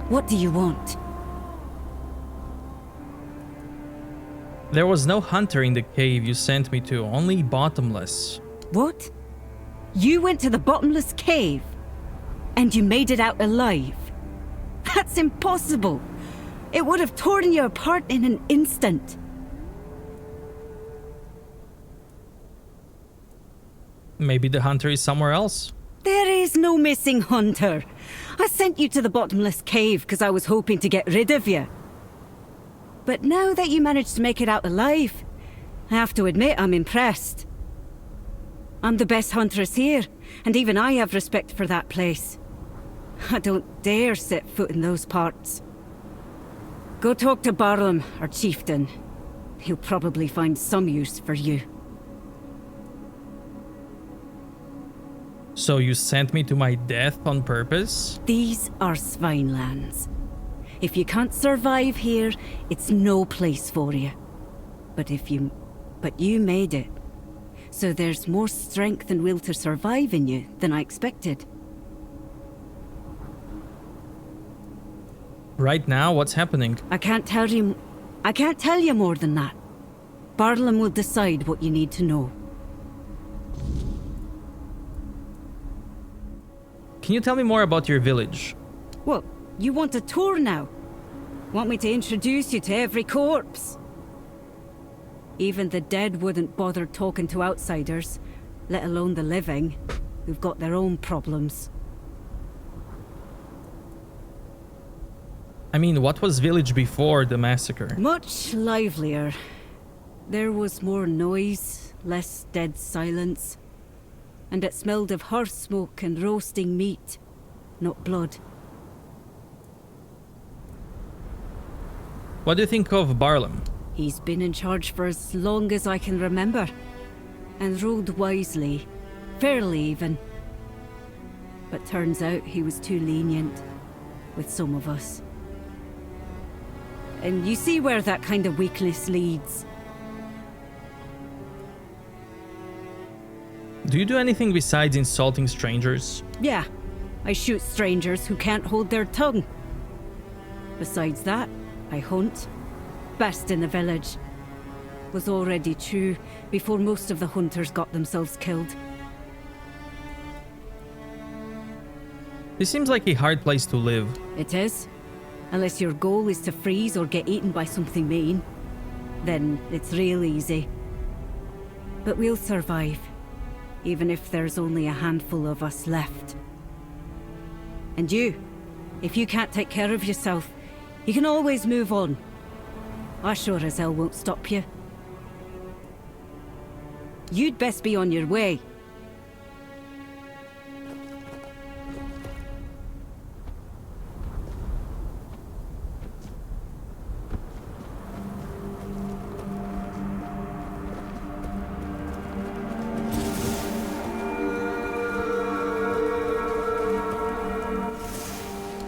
What do you want? There was no hunter in the cave you sent me to, only bottomless. What? You went to the bottomless cave? And you made it out alive? That's impossible! It would have torn you apart in an instant. Maybe the hunter is somewhere else. There is no missing hunter. I sent you to the bottomless cave because I was hoping to get rid of you. But now that you managed to make it out alive, I have to admit I'm impressed. I'm the best huntress here, and even I have respect for that place. I don't dare set foot in those parts. Go talk to Barlam, our chieftain. He'll probably find some use for you. So you sent me to my death on purpose? These are Svinelands. If you can't survive here, it's no place for you. But you made it. So there's more strength and will to survive in you than I expected. Right now, what's happening? I can't tell you more than that. Barlam will decide what you need to know. Can you tell me more about your village? Well, you want a tour now? Want me to introduce you to every corpse? Even the dead wouldn't bother talking to outsiders, let alone the living, who've got their own problems. I mean, what was village before the massacre? Much livelier. There was more noise, less dead silence, and it smelled of hearth smoke and roasting meat, not blood. What do you think of Barlam? He's been in charge for as long as I can remember, and ruled wisely, fairly even. But turns out he was too lenient with some of us. And you see where that kind of weakness leads. Do you do anything besides insulting strangers? Yeah, I shoot strangers who can't hold their tongue. Besides that, I hunt. Best in the village. Was already true before most of the hunters got themselves killed. This seems like a hard place to live. It is. Unless your goal is to freeze or get eaten by something mean. Then it's real easy. But we'll survive. Even if there's only a handful of us left. And you, if you can't take care of yourself, you can always move on. I sure as hell won't stop you. You'd best be on your way.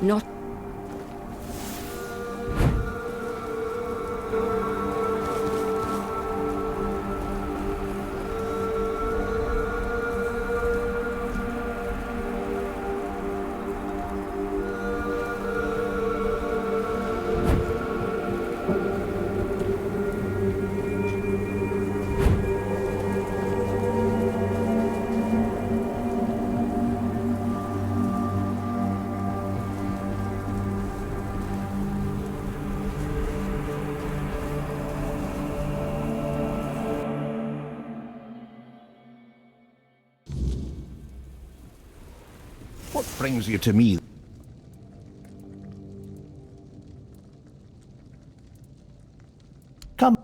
Not What brings you to me? Come.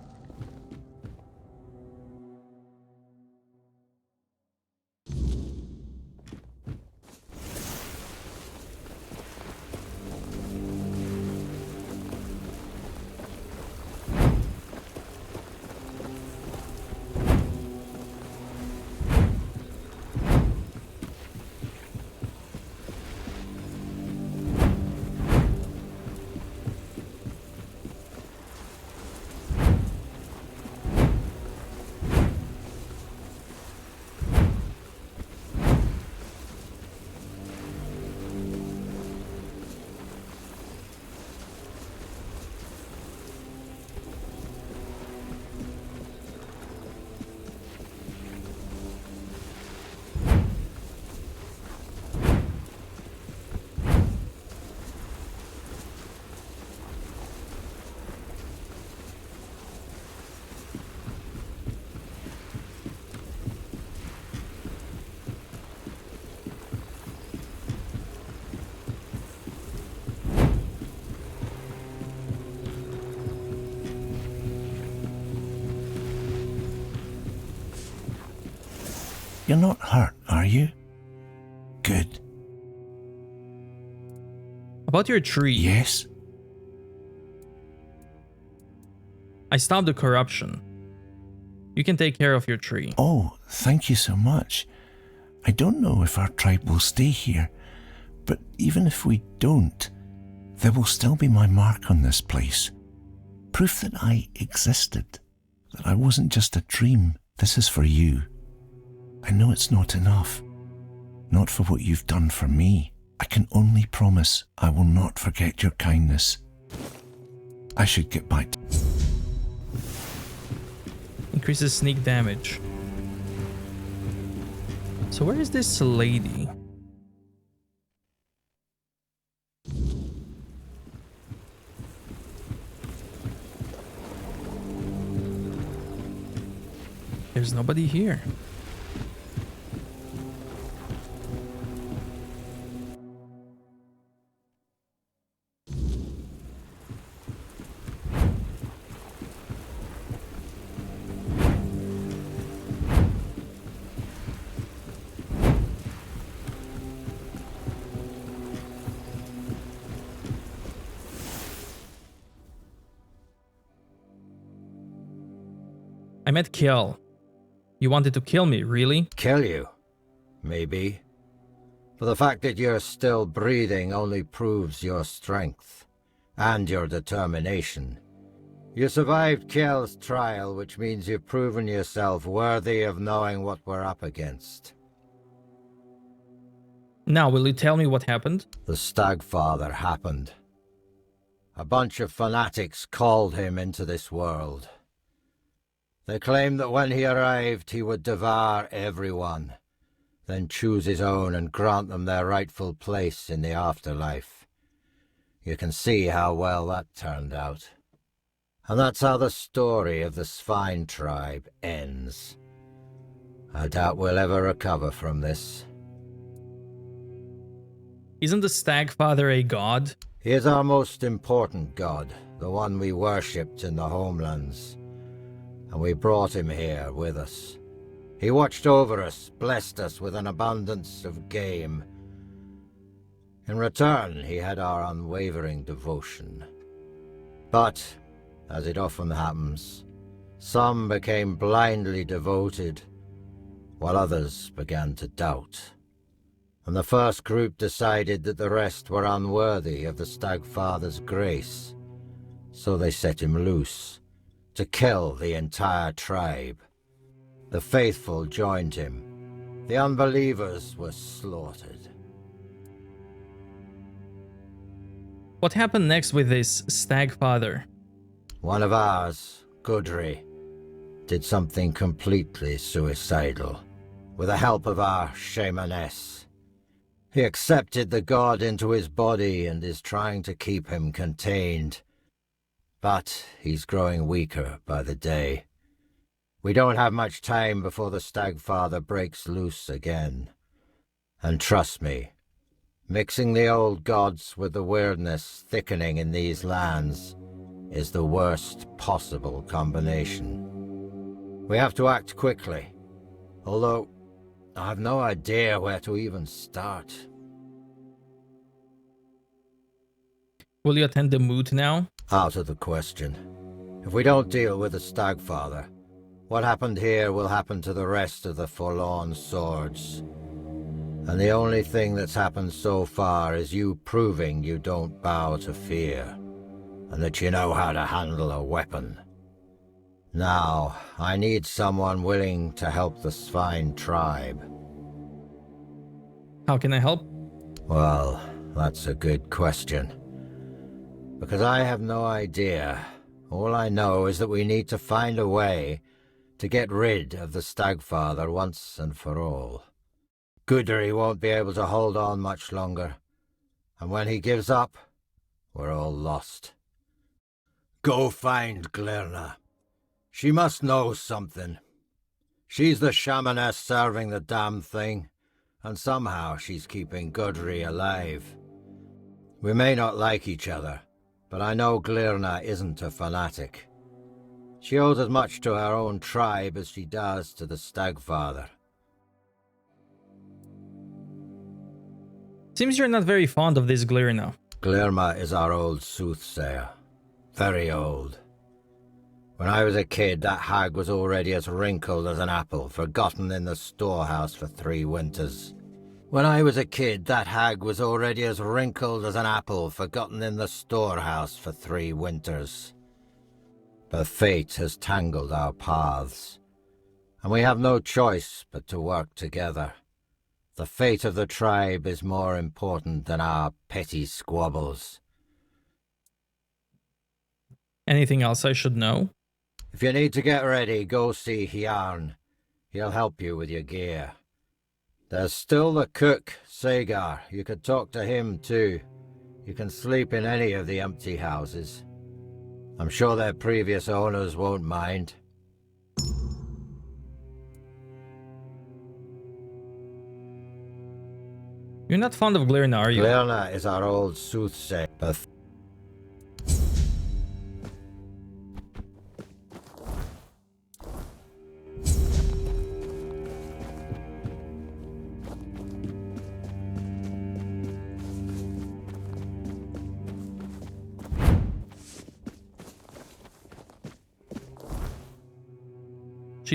You're not hurt, are you? Good. About your tree. Yes? I stopped the corruption. You can take care of your tree. Oh, thank you so much. I don't know if our tribe will stay here, but even if we don't, there will still be my mark on this place. Proof that I existed, that I wasn't just a dream. This is for you. I know it's not enough. Not for what you've done for me. I can only promise I will not forget your kindness. I should get back to... Increases sneak damage. So where is this lady? There's nobody here. meant kill. You wanted to kill me, really? Kill you? Maybe. But the fact that you're still breathing only proves your strength and your determination. You survived Kjell's trial, which means you've proven yourself worthy of knowing what we're up against. Now, will you tell me what happened? The Stagfather happened. A bunch of fanatics called him into this world. They claimed that when he arrived, he would devour everyone, then choose his own and grant them their rightful place in the afterlife. You can see how well that turned out. And that's how the story of the Svine tribe ends. I doubt we'll ever recover from this. Isn't the Stagfather a god? He is our most important god, the one we worshipped in the homelands. And we brought him here with us. He watched over us, blessed us with an abundance of game. In return, he had our unwavering devotion. But, as it often happens, some became blindly devoted, while others began to doubt. And the first group decided that the rest were unworthy of the Stagfather's grace. So they set him loose, to kill the entire tribe. The faithful joined him. The unbelievers were slaughtered. What happened next with this Stagfather? One of ours, Gudri, did something completely suicidal, with the help of our shamaness. He accepted the god into his body and is trying to keep him contained. But he's growing weaker by the day. We don't have much time before the Stagfather breaks loose again. And trust me, mixing the old gods with the weirdness thickening in these lands is the worst possible combination. We have to act quickly, although I have no idea where to even start. Will you attend the moot now? Out of the question. If we don't deal with the Stagfather, what happened here will happen to the rest of the Forlorn Swords. And the only thing that's happened so far is you proving you don't bow to fear, and that you know how to handle a weapon. Now, I need someone willing to help the Svine tribe. How can I help? Well, that's a good question. Because I have no idea. All I know is that we need to find a way to get rid of the Stagfather once and for all. Gudri won't be able to hold on much longer, and when he gives up, we're all lost. Go find Glirna. She must know something. She's the shamaness serving the damn thing, and somehow she's keeping Gudri alive. We may not like each other, but I know Glirna isn't a fanatic. She owes as much to her own tribe as she does to the Stagfather. Seems you're not very fond of this Glirna. Glirma is our old soothsayer. Very old. When I was a kid, that hag was already as wrinkled as an apple, forgotten in the storehouse for 3 winters. When I was a kid, that hag was already as wrinkled as an apple, forgotten in the storehouse for 3 winters. But fate has tangled our paths, and we have no choice but to work together. The fate of the tribe is more important than our petty squabbles. Anything else I should know? If you need to get ready, go see Hjarn. He'll help you with your gear. There's still the cook, Sagar. You could talk to him too. You can sleep in any of the empty houses. I'm sure their previous owners won't mind. You're not fond of Glirna, are you? Glirna is our old soothsayer.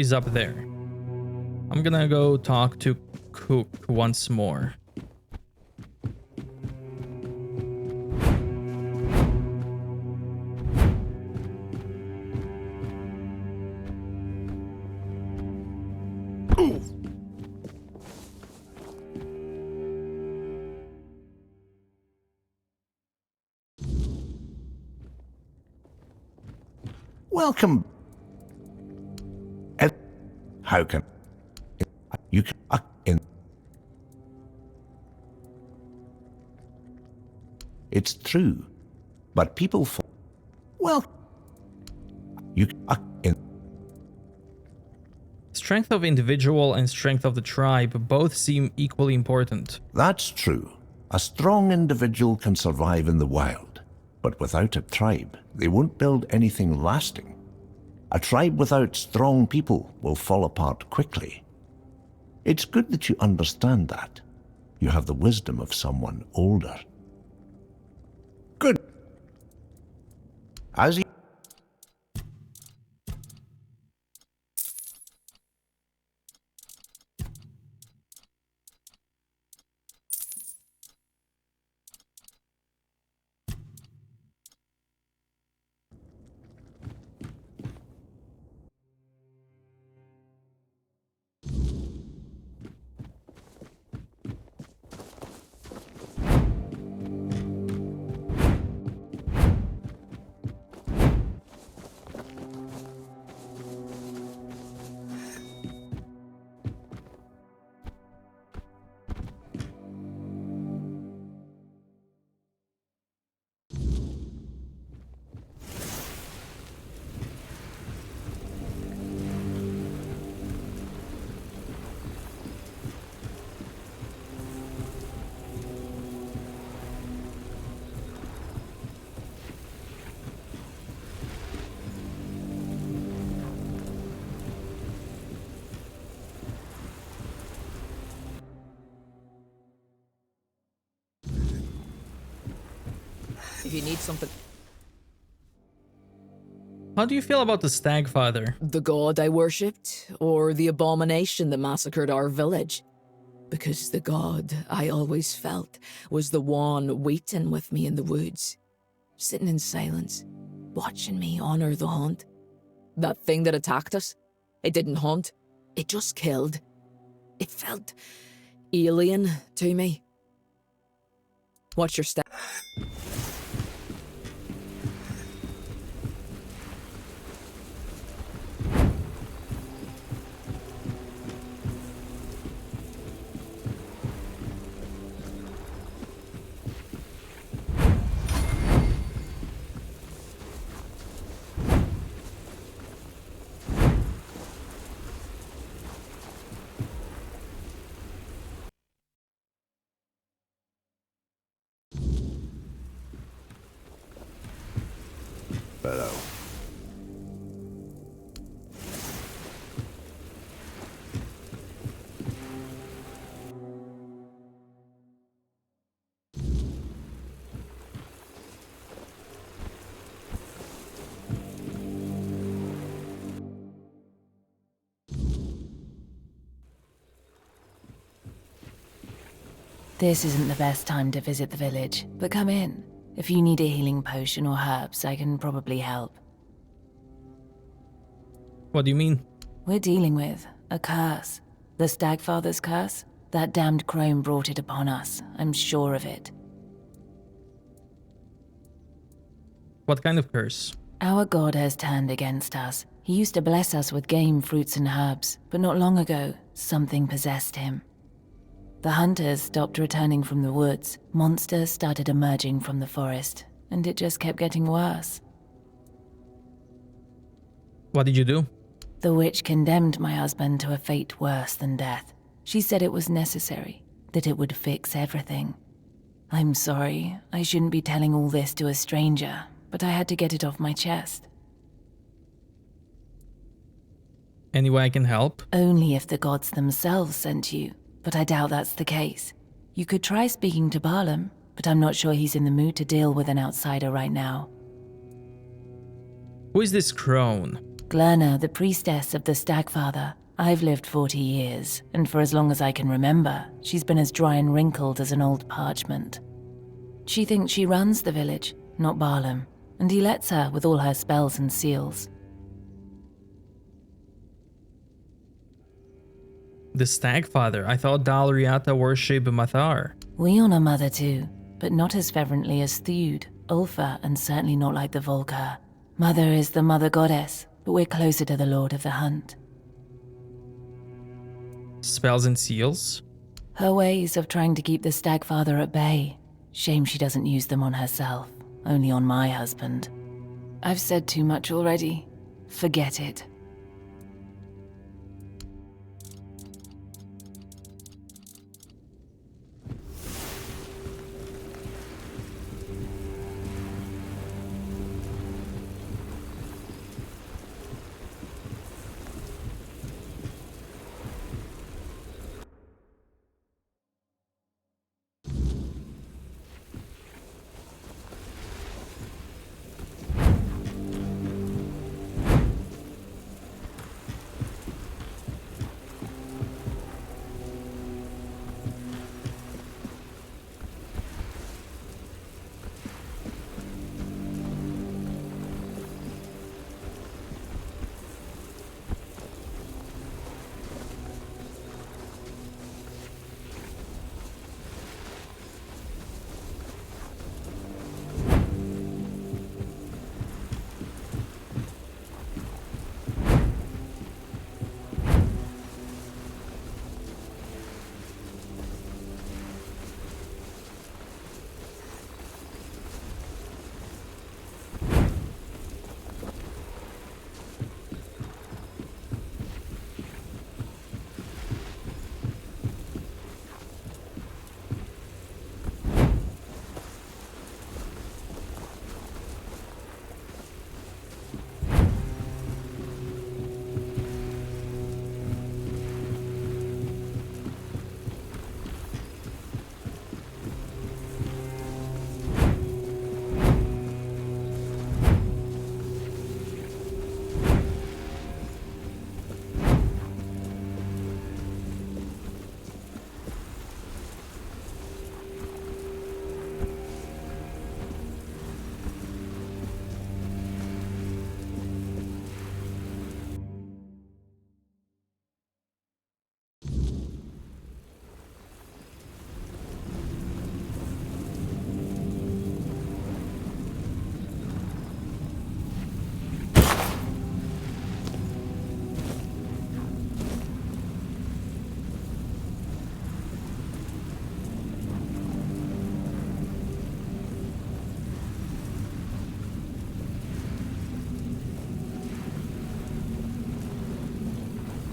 she's up there. I'm gonna go talk to Cook once more. Welcome. How can you in? It's true, but people. Well, you in. Strength of individual and strength of the tribe both seem equally important. That's true. A strong individual can survive in the wild, but without a tribe, they won't build anything lasting. A tribe without strong people will fall apart quickly. It's good that you understand that. You have the wisdom of someone older. Good. As you... If you need something... How do you feel about the Stagfather? The god I worshipped, or the abomination that massacred our village? Because the god I always felt was the one waiting with me in the woods, sitting in silence, watching me honor the hunt. That thing that attacked us, it didn't hunt, it just killed. It felt alien to me. What's your step? Hello. This isn't the best time to visit the village, but come in. If you need a healing potion or herbs, I can probably help. What do you mean? We're dealing with a curse. The Stagfather's curse? That damned crone brought it upon us. I'm sure of it. What kind of curse? Our god has turned against us. He used to bless us with game, fruits, and herbs, but not long ago, something possessed him. The hunters stopped returning from the woods, monsters started emerging from the forest, and it just kept getting worse. What did you do? The witch condemned my husband to a fate worse than death. She said it was necessary, that it would fix everything. I'm sorry, I shouldn't be telling all this to a stranger, but I had to get it off my chest. Any way I can help? Only if the gods themselves sent you. But I doubt that's the case. You could try speaking to Barlam, but I'm not sure he's in the mood to deal with an outsider right now. Who is this crone? Glerna, the priestess of the Stagfather. I've lived 40 years, and for as long as I can remember, she's been as dry and wrinkled as an old parchment. She thinks she runs the village, not Barlam, and he lets her with all her spells and seals. The Stagfather. I thought Dalriata worshipped Mathar. We honor Mother too, but not as fervently as Thude, Ulfa, and certainly not like the Volker. Mother is the Mother Goddess, but we're closer to the Lord of the Hunt. Spells and seals? Her ways of trying to keep the Stagfather at bay. Shame she doesn't use them on herself, only on my husband. I've said too much already. Forget it.